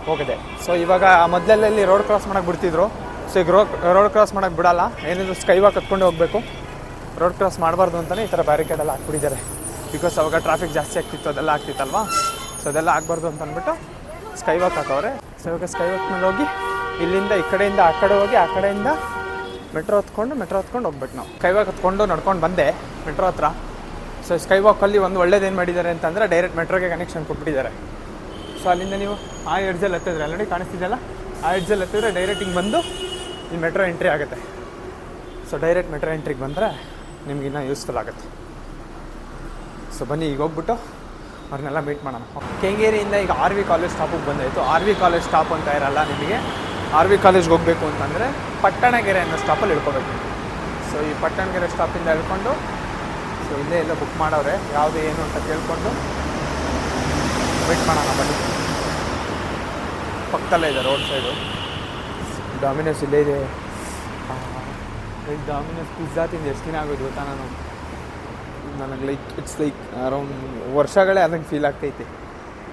[SPEAKER 1] ಹೋಗಿದೆ. ಸೊ ಇವಾಗ ಮೊದಲಲ್ಲಿ ರೋಡ್ ಕ್ರಾಸ್ ಮಾಡೋಕ್ಕೆ ಬಿಡ್ತಿದ್ರು. ಸೊ ಈಗ ರೋಡ್ ಕ್ರಾಸ್ ಮಾಡೋಕ್ಕೆ ಬಿಡಲ್ಲ, ಏನಿದ್ರು ಸ್ಕೈ ವಾಕ್ ಹತ್ಕೊಂಡು ಹೋಗಬೇಕು. ರೋಡ್ ಕ್ರಾಸ್ ಮಾಡಬಾರ್ದು ಅಂತಲೇ ಈ ಥರ ಬ್ಯಾರಿಕೇಡೆಲ್ಲ ಹಾಕ್ಬಿಟ್ಟಿದ್ದಾರೆ. ಬಿಕಾಸ್ ಅವಾಗ ಟ್ರಾಫಿಕ್ ಜಾಸ್ತಿ ಆಗ್ತಿತ್ತು, ಅದೆಲ್ಲ ಆಗ್ತಿತ್ತಲ್ವಾ. ಸೊ ಅದೆಲ್ಲ ಆಗಬಾರ್ದು ಅಂತ ಅಂದ್ಬಿಟ್ಟು ಸ್ಕೈ ವಾಕ್ ಹಾಕವ್ರೆ. ಸೊ ಇವಾಗ ಸ್ಕೈ ವಾಕ್ ಮೇಲೆ ಹೋಗಿ ಇಲ್ಲಿಂದ ಈ ಕಡೆಯಿಂದ ಆ ಕಡೆ ಹೋಗಿ, ಆ ಕಡೆಯಿಂದ ಮೆಟ್ರೋ ಹತ್ಕೊಂಡು ಹೋಗ್ಬೇಕು ನಾವು. ಸ್ಕೈ ವಾಕ್ ಹತ್ಕೊಂಡು ನಡ್ಕೊಂಡು ಬಂದೆ ಮೆಟ್ರೋ ಹತ್ರ. ಸೊ ಸ್ಕೈ ವಾಕಲ್ಲಿ ಒಂದು ಒಳ್ಳೇದೇನು ಮಾಡಿದ್ದಾರೆ ಅಂತಂದರೆ, ಡೈರೆಕ್ಟ್ ಮೆಟ್ರೋಗೆ ಕನೆಕ್ಷನ್ ಕೊಟ್ಬಿಟ್ಟಿದ್ದಾರೆ. ಸೊ ಅಲ್ಲಿಂದ ನೀವು ಆ ಎಡ್ಜಲ್ಲಿ ಹತ್ತಿದ್ರೆ ಆಲ್ರೆಡಿ ಕಾಣಿಸ್ತಿದ್ದೆಲ್ಲ, ಆ ಎಡ್ಜಲ್ಲಿ ಹತ್ತಿದ್ರೆ ಡೈರೆಕ್ಟ್ ಹಿಂಗೆ ಬಂದು ಈ ಮೆಟ್ರೋ ಎಂಟ್ರಿ ಆಗುತ್ತೆ. ಸೊ ಡೈರೆಕ್ಟ್ ಮೆಟ್ರೋ ಎಂಟ್ರಿಗೆ ಬಂದರೆ ನಿಮಗಿನ್ನೂ ಯೂಸ್ಫುಲ್ ಆಗುತ್ತೆ. ಸೊ ಬನ್ನಿ ಈಗ ಹೋಗ್ಬಿಟ್ಟು ಅವ್ರನ್ನೆಲ್ಲ ಮೀಟ್ ಮಾಡೋಣ. ಕೆಂಗೇರಿಯಿಂದ ಈಗ RV ಕಾಲೇಜ್ ಸ್ಟಾಪಿಗೆ ಬಂದಾಯಿತು. RV ಕಾಲೇಜ್ ಸ್ಟಾಪ್ ಅಂತ ಇರಲ್ಲ ನಿಮಗೆ. RV ಕಾಲೇಜ್ಗೆ ಹೋಗಬೇಕು ಅಂತಂದರೆ ಪಟ್ಟಣಗೆರೆ ಅನ್ನೋ ಸ್ಟಾಪಲ್ಲಿ ಇಳ್ಕೋಬೇಕು. ಸೊ ಈ ಪಟ್ಟಣಗೆರೆ ಸ್ಟಾಪಿಂದ ಇಳ್ಕೊಂಡು, ಸೊ ಇಲ್ಲೇ ಎಲ್ಲ ಬುಕ್ ಮಾಡವ್ರೆ, ಯಾವುದು ಏನು ಅಂತ ಕೇಳಿಕೊಂಡು ವೇಟ್ ಮಾಡೋಣ ಬನ್ನಿ. ಪಕ್ಕದಲ್ಲೇ ಇದೆ ರೋಡ್ ಸೈಡು. ಡಾಮಿನೋಸ್ ಇಲ್ಲೇ ಇದೆ. ಡಾಮಿನೋಸ್ ಪಿಜ್ಜಾ ತಿಂದು ಎಷ್ಟು ದಿನ ಆಗೋದು ಗೊತ್ತಾ? ನನಗೆ ಇಟ್ಸ್ ಅರೌಂಡ್ ವರ್ಷಗಳೇ ಅದಂಗೆ ಫೀಲ್ ಆಗ್ತೈತೆ.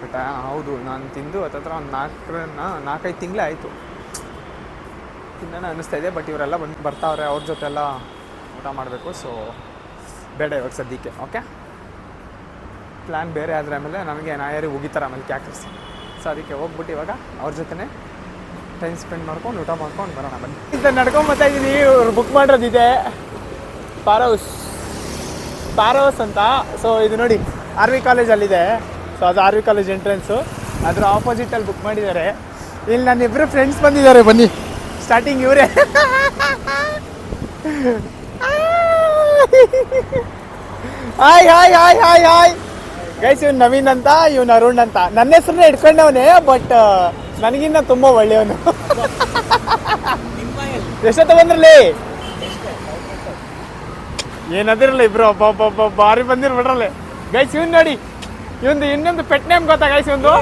[SPEAKER 1] ಬಟ್ ಹೌದು, ನಾನು ತಿಂದು ಹತ್ತತ್ರ ಒಂದು 4-5 ತಿಂಗಳೇ ಆಯಿತು. ತಿನ್ನೋಣ ಅನ್ನಿಸ್ತಾ ಇದೆ. ಬಟ್ ಇವರೆಲ್ಲ ಬರ್ತಾವ್ರೆ, ಅವ್ರ ಜೊತೆ ಎಲ್ಲ ಊಟ ಮಾಡಬೇಕು. ಸೊ ಬೇಡ ಇವಾಗ ಸದ್ಯಕ್ಕೆ. ಓಕೆ, ಪ್ಲ್ಯಾನ್ ಬೇರೆ ಆದರೆ ಆಮೇಲೆ ನಮಗೆ ನಾಯಾರಿ ಹೋಗಿತಾರೆ ಆಮೇಲೆ ಕ್ಯಾಕರ್ಸ್. ಸೊ ಅದಕ್ಕೆ ಹೋಗ್ಬಿಟ್ಟು ಇವಾಗ ಅವ್ರ ಜೊತೆ ಟೈಮ್ ಸ್ಪೆಂಡ್ ಮಾಡ್ಕೊಂಡು ಊಟ ಮಾಡ್ಕೊಂಡು ಬರೋಣ ಬನ್ನಿ. ಇಂತ ನಡ್ಕೊಂಬತ್ತಾ ಇದ್ದೀನಿ. ಇವ್ರು ಬುಕ್ ಮಾಡಿರೋದಿದೆ ಪಾರೋಸ್ ಅಂತ. ಸೊ ಇದು ನೋಡಿ RV ಕಾಲೇಜಲ್ಲಿದೆ. ಸೊ ಅದು RV ಕಾಲೇಜ್ ಎಂಟ್ರೆನ್ಸು, ಅದರ ಆಪೋಸಿಟಲ್ಲಿ ಬುಕ್ ಮಾಡಿದ್ದಾರೆ. ಇಲ್ಲಿ ನನ್ನ ಇಬ್ಬರು ಫ್ರೆಂಡ್ಸ್ ಬಂದಿದ್ದಾರೆ, ಬನ್ನಿ. ಸ್ಟಾರ್ಟಿಂಗ್ ಇವರೇ. Hi hi hi hi hi guys. ಇವ್ನು ನವೀನ್ ಅಂತ, ಇವ್ನು ಅರುಣ್ ಅಂತ. ನನ್ನ ಹೆಸರನ್ನ ಇಟ್ಕೊಂಡವನೇ, ಬಟ್ ನನಗಿನ್ನ ತುಂಬ ಒಳ್ಳೆಯವನು. ಎಷ್ಟೊತ್ತ ಬಂದ್ರಲ್ಲಿ? ಏನದಿರಲ್ಲ ಇಬ್ರು ಒಬ್ಬ ಬಾರಿ ಬಂದಿರ್ಬಿಡ್ರಲ್ಲ ಗೈಸ್. ಇವ್ನು ನೋಡಿ, ಇವಂದು ಇನ್ನೊಂದು ಪೆಟ್ ನೇಮ್ ಗೊತ್ತಾ ಗೈಸ್? ಒಂದು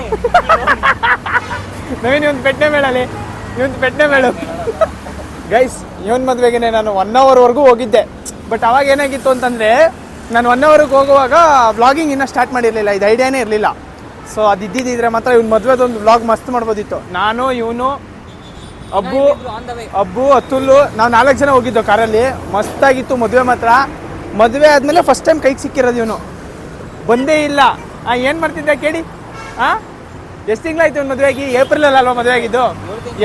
[SPEAKER 1] ನವೀನ್ ಒಂದು ಪೆಟ್ ನೇಮ್ ಹೇಳಲಿ, ಇವಂದು ಪೆಟ್ ನೇಮ್ ಹೇಳು ಗೈಸ್. ಇವನ್ ಮದುವೆಗೆ ನಾನು 1 ಅವರ್ವರೆಗೂ ಹೋಗಿದ್ದೆ. ಬಟ್ ಅವಾಗ ಏನಾಗಿತ್ತು ಅಂತಂದರೆ, ನಾನು 1 ಅವರ್ಗೆ ಹೋಗುವಾಗ ವ್ಲಾಗಿಂಗ್ ಇನ್ನೂ ಸ್ಟಾರ್ಟ್ ಮಾಡಿರಲಿಲ್ಲ, ಇದು ಐಡಿಯಾನೇ ಇರಲಿಲ್ಲ. ಸೊ ಅದು ಇದ್ದಿದ್ದಿದ್ರೆ ಮಾತ್ರ ಇವ್ನ ಮದುವೆದೊಂದು ವ್ಲಾಗ್ ಮಸ್ತ್ ಮಾಡ್ಬೋದಿತ್ತು. ನಾನು, ಇವನು, ಅಬ್ಬು, ಅತುಲ್ಲು, ನಾವು 4 ಜನ ಹೋಗಿದ್ದು ಕಾರಲ್ಲಿ. ಮಸ್ತಾಗಿತ್ತು ಮದುವೆ ಮಾತ್ರ. ಮದುವೆ ಆದಮೇಲೆ ಫಸ್ಟ್ ಟೈಮ್ ಕೈಗೆ ಸಿಕ್ಕಿರೋದು ಇವನು. ಬಂದೇ ಇಲ್ಲ. ಏನು ಮಾಡ್ತಿದ್ದೆ ಕೇಳಿ? ಎಷ್ಟು ತಿಂಗಳಾಯ್ತು ಇವ್ನು ಮದುವೆ ಆಗಿ? ಏಪ್ರಿಲಲ್ಲಿ ಅಲ್ವಾ ಮದುವೆ ಆಗಿದ್ದು?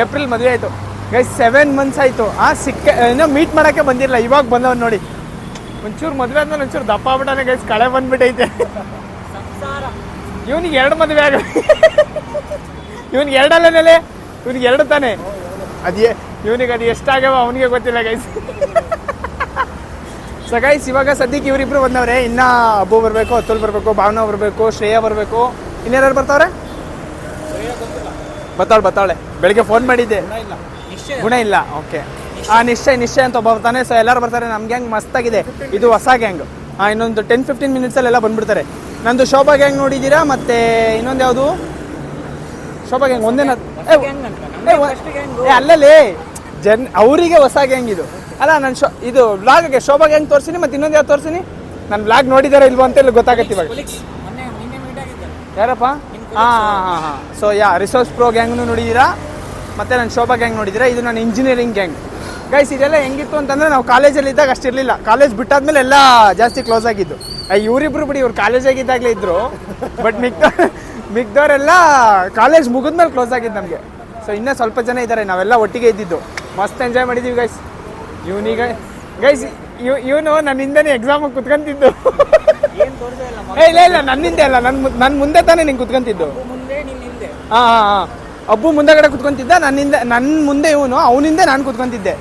[SPEAKER 1] ಏಪ್ರಿಲ್ ಮದುವೆ ಆಯಿತು ಗೈಸ್. 7 ಮಂತ್ಸ್ ಆಯಿತು. ಇನ್ನೂ ಮೀಟ್ ಮಾಡೋಕ್ಕೆ ಬಂದಿರಲಿಲ್ಲ, ಇವಾಗ ಬಂದವನು ನೋಡಿ. ಒಂಚೂರು ಮದುವೆ ಆದ್ಮೇಲೆ ಒಂಚೂರು ದಪ್ಪ ಆಗ್ಬಿಟ್ಟಾನೆ ಗೈಸ್, ಕಳೆ ಬಂದ್ಬಿಟ್ಟೈತೆ. ಇವನಿಗೆ 2 ಮದುವೆ ಆಗ, ಇವನಿಗೆ 2 ಅಲ್ಲೇ, ಇವನಿಗೆ 2 ತಾನೆ. ಇವನಿಗೆ ಅದು ಎಷ್ಟಾಗ್ಯಾವ ಅವನಿಗೆ ಗೊತ್ತಿಲ್ಲ ಗೈಸ್. ಸೊ ಗೈಸ್ ಇವಾಗ ಸದ್ಯಕ್ಕೆ ಇವರಿಬ್ರು ಬಂದವ್ರೆ. ಇನ್ನೂ ಅಬ್ಬು ಬರಬೇಕು, ಅತುಲ್ ಬರಬೇಕು, ಭಾವನಾ ಬರಬೇಕು, ಶ್ರೇಯಾ ಬರಬೇಕು. ಇನ್ನೇನಾರು ಬರ್ತಾವ್ರೆ? ಬರ್ತಾಳೆ. ಬೆಳಿಗ್ಗೆ ಫೋನ್ ಮಾಡಿದ್ದೆ, ಗುಣ ಇಲ್ಲ. ಓಕೆ, ನಿಶ್ಚಯ ಅಂತ ಒಬ್ಬ ಬರ್ತಾನೆ. ಸೊ ಎಲ್ಲರೂ ಬರ್ತಾರೆ. ನಮ್ಮ ಗ್ಯಾಂಗ್ ಮಸ್ತಾಗಿದೆ, ಇದು ಹೊಸ ಗ್ಯಾಂಗ್. ಇನ್ನೊಂದು 10-15 ಮಿನಿಟ್ಸಲ್ಲೆಲ್ಲ ಬಂದ್ಬಿಡ್ತಾರೆ. ನಂದು ಶೋಭಾ ಗ್ಯಾಂಗ್ ನೋಡಿದ್ದೀರಾ? ಮತ್ತೆ ಇನ್ನೊಂದು ಯಾವುದು? ಶೋಭಾ ಗ್ಯಾಂಗ್ ಒಂದೇನ? ಅಲ್ಲಲ್ಲಿ ಅವರಿಗೆ ಹೊಸ ಗ್ಯಾಂಗ್ ಇದು ಅಲ್ಲ. ನಾನು ಇದು ವ್ಲಾಗ್ಗೆ ಶೋಭಾ ಗ್ಯಾಂಗ್ ತೋರಿಸಿನಿ, ಮತ್ತೆ ಇನ್ನೊಂದು ಯಾವ್ದು ತೋರಿಸಿನಿ? ನಾನು ವ್ಲಾಗ್ ನೋಡಿದಾರೆ ಇಲ್ವೋ ಅಂತ ಗೊತ್ತಾಗತ್ತೆ ಇವಾಗ. ಯಾರಪ್ಪ? ಹಾಂ. ಸೊ ರಿಸೋರ್ಸ್ ಪ್ರೋ ಗ್ಯಾಂಗ್ನು ನೋಡಿದ್ದೀರಾ, ಮತ್ತು ನಾನು ಶೋಭಾ ಗ್ಯಾಂಗ್ ನೋಡಿದ್ದೀರಾ. ಇದು ನನ್ನ ಇಂಜಿನಿಯರಿಂಗ್ ಗ್ಯಾಂಗ್ ಗೈಸ್. ಇದೆಲ್ಲ ಹೆಂಗಿತ್ತು ಅಂತಂದರೆ, ನಾವು ಕಾಲೇಜಲ್ಲಿ ಇದ್ದಾಗ ಅಷ್ಟಿರಲಿಲ್ಲ. ಕಾಲೇಜ್ ಬಿಟ್ಟಾದ್ಮೇಲೆ ಎಲ್ಲ ಜಾಸ್ತಿ ಕ್ಲೋಸ್ ಆಗಿದ್ದು. ಇವರಿಬ್ರು ಬಿಡಿ, ಇವ್ರು ಕಾಲೇಜಾಗಿದ್ದಾಗಲೇ ಇದ್ದರು. ಬಟ್ ಮಿಕ್ದವರೆಲ್ಲ ಕಾಲೇಜ್ ಮುಗಿದ್ಮೇಲೆ ಕ್ಲೋಸ್ ಆಗಿದ್ದು ನಮಗೆ. ಸೊ ಇನ್ನೂ ಸ್ವಲ್ಪ ಜನ ಇದ್ದಾರೆ, ನಾವೆಲ್ಲ ಒಟ್ಟಿಗೆ ಇದ್ದಿದ್ದು. ಮಸ್ತ್ ಎಂಜಾಯ್ ಮಾಡಿದ್ದೀವಿ ಗೈಸ್. ಇವನೀಗ ಗೈಸ್ ಇವನು ನನ್ನ ಹಿಂದೆನೇ ಎಕ್ಸಾಮಿಗೆ ಕುತ್ಕೊಂತಿದ್ದು. ಇಲ್ಲ ಇಲ್ಲ ನನ್ನಿಂದೆ ಅಲ್ಲ, ನನ್ನ ಮುಂದೆ ತಾನೇ ನಿಂಗೆ ಕುತ್ಕೊಂತಿದ್ದು. ಹಾಂ ಅಬ್ಬು ಮುಂದೆಗಡೆ ಕುತ್ಕೊಂತಿದ್ದ, ನನ್ನ ಮುಂದೆ ಇವನು, ಅವನಿಂದೆ ನಾನು ಕುತ್ಕೊಂತಿದ್ದೆ.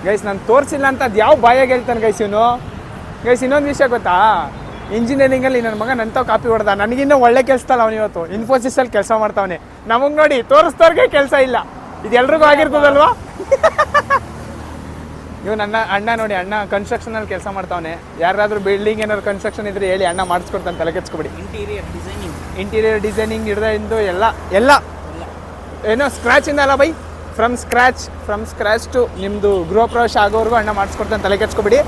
[SPEAKER 1] ಗೈಸ್ ನಾನು ತೋರಿಸಿಲ್ಲ ಅಂತ ಅದು ಯಾವ ಬಾಯಾಗ ಹೇಳ್ತಾನೆ ಗೈಸ್ ಇವನು. ಗೈಸ್ ಇನ್ನೊಂದು ವಿಷಯ ಗೊತ್ತಾ, ಇಂಜಿನಿಯರಿಂಗಲ್ಲಿ ನನ್ನ ಮಗ ನಂತಾವ್ ಕಾಪಿ ಹೊಡೆದ. ನನಗಿನ್ನೂ ಒಳ್ಳೆ ಕೆಲಸದಲ್ಲ ಅವನು. ಇವತ್ತು ಇನ್ಫೋಸಿಸಲ್ಲಿ ಕೆಲಸ ಮಾಡ್ತಾವನೆ. ನಮಗೆ ನೋಡಿ ತೋರಿಸ್ತವ್ರಿಗೆ ಕೆಲಸ ಇಲ್ಲ. ಇದು ಎಲ್ರಿಗೂ ಆಗಿರ್ತದಲ್ವಾ? ಇವ್ ನನ್ನ ಅಣ್ಣ ನೋಡಿ, ಅಣ್ಣ ಕನ್ಸ್ಟ್ರಕ್ಷನಲ್ಲಿ ಕೆಲಸ ಮಾಡ್ತಾವನೆ. ಯಾರಾದ್ರೂ ಬಿಲ್ಡಿಂಗ್ ಏನಾದ್ರು ಕನ್ಸ್ಟ್ರಕ್ಷನ್ ಇದ್ರೆ ಹೇಳಿ, ಅಣ್ಣ ಮಾಡಿಸ್ಕೊಡ್ತಾನೆ, ತಲೆ ಕೆಚ್ಕೊಬಿಡಿ. ಇಂಟೀರಿಯರ್ ಡಿಸೈನಿಂಗ್ ಹಿಡ್ದು ಎಲ್ಲ ಏನೋ ಸ್ಕ್ರ್ಯಾಚಿಂದ ಅಲ್ಲ ಬೈ, ಫ್ರಮ್ ಸ್ಕ್ರ್ಯಾಚ್ ಟು ನಿಮ್ಮದು ಗೃಹ ಪ್ರವೇಶ ಆಗೋವರೆಗೂ ಅಣ್ಣ ಮಾಡಿಸ್ಕೊಡ್ತಾನೆ, ತಲೆ ಕೆಚ್ಕೊಬಿಡಿ.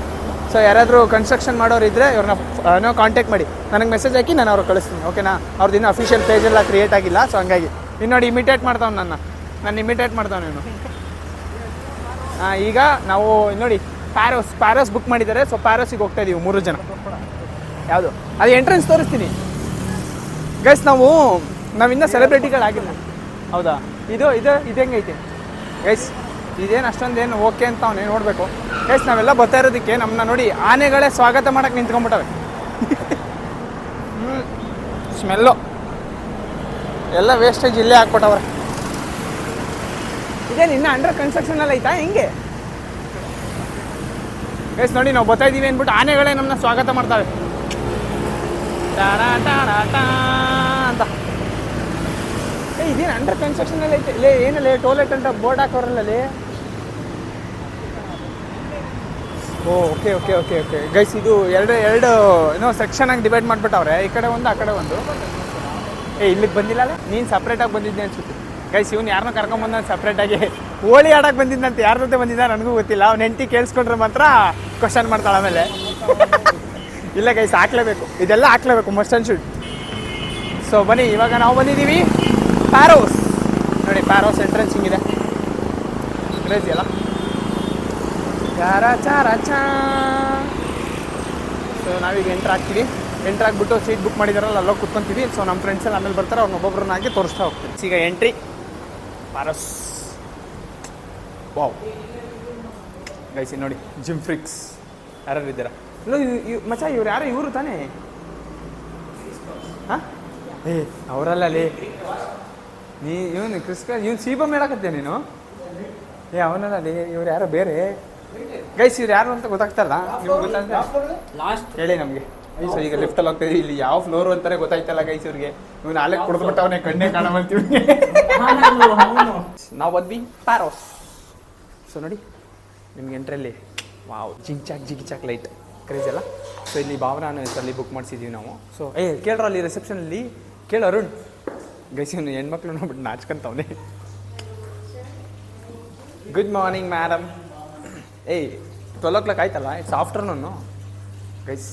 [SPEAKER 1] ಸೊ ಯಾರಾದರೂ ಕನ್ಸ್ಟ್ರಕ್ಷನ್ ಮಾಡೋರು ಇದ್ದರೆ ಇವ್ರನ್ನ ಏನೋ ಕಾಂಟ್ಯಾಕ್ಟ್ ಮಾಡಿ, ನನಗೆ ಮೆಸೇಜ್ ಹಾಕಿ ನಾನು ಅವ್ರಿಗೆ ಕಳಿಸ್ತೀನಿ. ಓಕೆನಾ? ಅವ್ರದ್ದು ಇನ್ನೂ ಅಫಿಷಿಯಲ್ ಪೇಜ್ ಎಲ್ಲ ಕ್ರಿಯೇಟ್ ಆಗಿಲ್ಲ. ಸೊ ಹಂಗಾಗಿ ಇನ್ನು ನೋಡಿ ಇಮಿಟೇಟ್ ಮಾಡ್ತಾವ್ ನಾನು ಇಮಿಟೇಟ್ ಮಾಡ್ತಾವ್ ನೀನು. ಈಗ ನಾವು ನೋಡಿ ಪ್ಯಾರೋಸ್ ಬುಕ್ ಮಾಡಿದ್ದಾರೆ. ಸೊ ಪ್ಯಾರೋಸಿಗೆ ಹೋಗ್ತಾ ಇದೀವಿ 3 ಜನ. ಯಾವುದು ಅದು ಎಂಟ್ರೆನ್ಸ್ ತೋರಿಸ್ತೀನಿ ಗೈಸ್. ನಾವಿನ್ನೂ ಸೆಲೆಬ್ರಿಟಿಗಳಾಗಿಲ್ಲ. ಹೌದಾ? ಇದು ಹೆಂಗೈತೆ ಗೈಸ್? ಇದೇನು ಅಷ್ಟೊಂದೇನು ಓಕೆ ಅಂತ ಅವನೇ ನೋಡಬೇಕು ಗೈಸ್. ನಾವೆಲ್ಲ ಬರ್ತಾ ಇರೋದಕ್ಕೆ ನಮ್ಮನ್ನ ನೋಡಿ ಆನೆಗಳೇ ಸ್ವಾಗತ ಮಾಡಕ್ಕೆ ನಿಂತ್ಕೊಂಡ್ಬಿಟ್ಟವೆ. ಸ್ಮೆಲ್ಲು ಎಲ್ಲ ವೇಸ್ಟೇಜ್ ಇಲ್ಲೇ ಹಾಕ್ಬಿಟ್ಟವ್ರೆ. ಇದೇನು ಇನ್ನೂ ಅಂಡರ್ ಕನ್ಸ್ಟ್ರಕ್ಷನಲ್ಲಿ ಐತಾ ಹೆಂಗೆ ಗೈಸ್? ನೋಡಿ ನಾವು ಬರ್ತಾ ಇದ್ದೀವಿ ಅಂದ್ಬಿಟ್ಟು ಆನೆಗಳೇ ನಮ್ಮನ್ನ ಸ್ವಾಗತ ಮಾಡ್ತಾವೆ ಅಂತ. ಇದೇನು ಅಂಡರ್ ಕನ್ಸ್ಟ್ರಕ್ಷನಲ್ಲಿ ಐತೆ ಲೇ? ಏನಲ್ಲೇ ಟೋಯ್ಲೆಟ್ ಅಂತ ಬೋರ್ಡ್ ಹಾಕೋರಲ್ಲೇ? ಓಕೆ ಗೈಸ್, ಇದು ಎರಡು ಏನೋ ಸೆಕ್ಷನ್ ಆಗಿ ಡಿವೈಡ್ ಮಾಡಿಬಿಟ್ಟವ್ರೆ. ಈ ಕಡೆ ಒಂದು, ಆ ಕಡೆ ಒಂದು. ಇಲ್ಲಿಗೆ ಬಂದಿಲ್ಲ ಅಲ್ಲ, ನೀನು ಸಪ್ರೇಟಾಗಿ ಬಂದಿದ್ದೆ ಅನ್ಸುತ್ತೆ ಗೈಸ್. ಇವ್ನು ಯಾರನ್ನೋ ಕರ್ಕೊಂಬಂದ ಸಪ್ರೇಟಾಗಿ ಹೋಳಿ ಆಡಕ್ಕೆ ಬಂದಿದ್ದಂತ. ಯಾರ ಜೊತೆ ಬಂದಿದ್ದ ನನಗೂ ಗೊತ್ತಿಲ್ಲ. ಅವ್ನ ಹೆಂಡತಿ ಕೇಳಿಸ್ಕೊಂಡ್ರೆ ಮಾತ್ರ ಕ್ವಶನ್ ಮಾಡ್ತಾಳೆ ಆಮೇಲೆ. ಇಲ್ಲ ಗೈಸ್, ಹಾಕ್ಲೇಬೇಕು, ಇದೆಲ್ಲ ಹಾಕ್ಲೇಬೇಕು, ಮಸ್ಟ್ ಆ್ಯಂಡ್ ಶುಡ್. ಸೊ ಬನ್ನಿ, ಇವಾಗ ನಾವು ಬಂದಿದ್ದೀವಿ ಪ್ಯಾರೋಸ್. ನೋಡಿ ಪ್ಯಾರೋಸ್ ಎಂಟ್ರೆನ್ಸ್ ಹಿಂಗಿದೆ, ಕ್ರೇಜಿ ಅಲ್ಲ? ಸೊ ನಾವೀಗ ಎಂಟ್ರ್ ಆಗ್ತೀವಿ. ಎಂಟ್ರ್ ಆಗಿಬಿಟ್ಟು ಸೀಟ್ ಬುಕ್ ಮಾಡಿದಾರಲ್ಲ, ಅಲ್ಲೋಗಿ ಕುತ್ಕೊಂತೀವಿ. ಸೊ ನಮ್ಮ ಫ್ರೆಂಡ್ಸ್ ಎಲ್ಲ ಆಮೇಲೆ ಬರ್ತಾರೆ, ಅವ್ರನ್ನ ಒಬ್ಬೊಬ್ಬರನ್ನ ಹಾಕಿ ತೋರಿಸ್ತಾ ಹೋಗ್ತೀವಿ. ಈಗ ಎಂಟ್ರಿ ಪ್ಯಾರೋಸ್. ವಾವ್ ಗೈಸಿ ನೋಡಿ, ಜಿಮ್ ಫ್ರಿಕ್ಸ್ ಯಾರು ಇದ್ದೀರಾ? ಮಚ್ಚ ಇವ್ರು ಯಾರು? ಇವರು ತಾನೇ? ಹಾಂ ಅವರಲ್ಲೇ ಇವನು ಇವನು ಸೀಬಮ್ ಹೇಳಕತ್ತೆ ನೀನು. ಅವನಲ್ಲ ಇವ್ರು ಯಾರೋ ಬೇರೆ ಗೈಸ್. ಇವ್ರು ಯಾರು ಅಂತ ಗೊತ್ತಾಗ್ತಲ್ಲ ನಿಮ್ಗೆ? ಗೊತ್ತಾಗ್ತದೆ ಹೇಳಿ ನಮಗೆ. ಸೊ ಈಗ ಲಿಫ್ಟಲ್ಲಿ ಹೋಗ್ತೀವಿ. ಇಲ್ಲಿ ಯಾವ ಫ್ಲೋರು ಅಂತಾರೆ ಗೊತ್ತಾಯ್ತಲ್ಲ ಗೈಸ್ ಇವ್ರಿಗೆ. ಇವ್ನು ನಾಳೆ ಕುಡಿದ್ಬಿಟ್ಟವನೇ, ಕಣ್ಣೇ ಕಾಣವಂತೀವಿ. ನಾವು ಬಂದ್ವಿ ಪ್ಯಾರೋಸ್. ಸೊ ನೋಡಿ ನಿಮ್ಗೆ ಎಂಟ್ರಲ್ಲಿ ವಾವ್, ಜಿಗಿಚಾಕ್ ಲೈಟ್ ಕ್ರೇಜ್ ಅಲ್ಲ? ಸೊ ಇಲ್ಲಿ ಭಾವನಾನ ಹೆಸರಲ್ಲಿ ಬುಕ್ ಮಾಡಿಸಿದ್ದೀವಿ ನಾವು. ಸೊ ಕೇಳ್ರ ಅಲ್ಲಿ ರಿಸೆಪ್ಷನಲ್ಲಿ ಕೇಳು ಅರುಣ್. ಗೈಸ್ ಇವನು ಹೆಣ್ಮಕ್ಳು ನೋಡ್ಬಿಟ್ಟು ನಾಚ್ಕೊಂತವನೇ. Good morning madam. 12 o'clock ಆಯ್ತಲ್ಲ, ಇಟ್ಸ್ ಆಫ್ಟರ್ನೂನು ಗೈಸ್.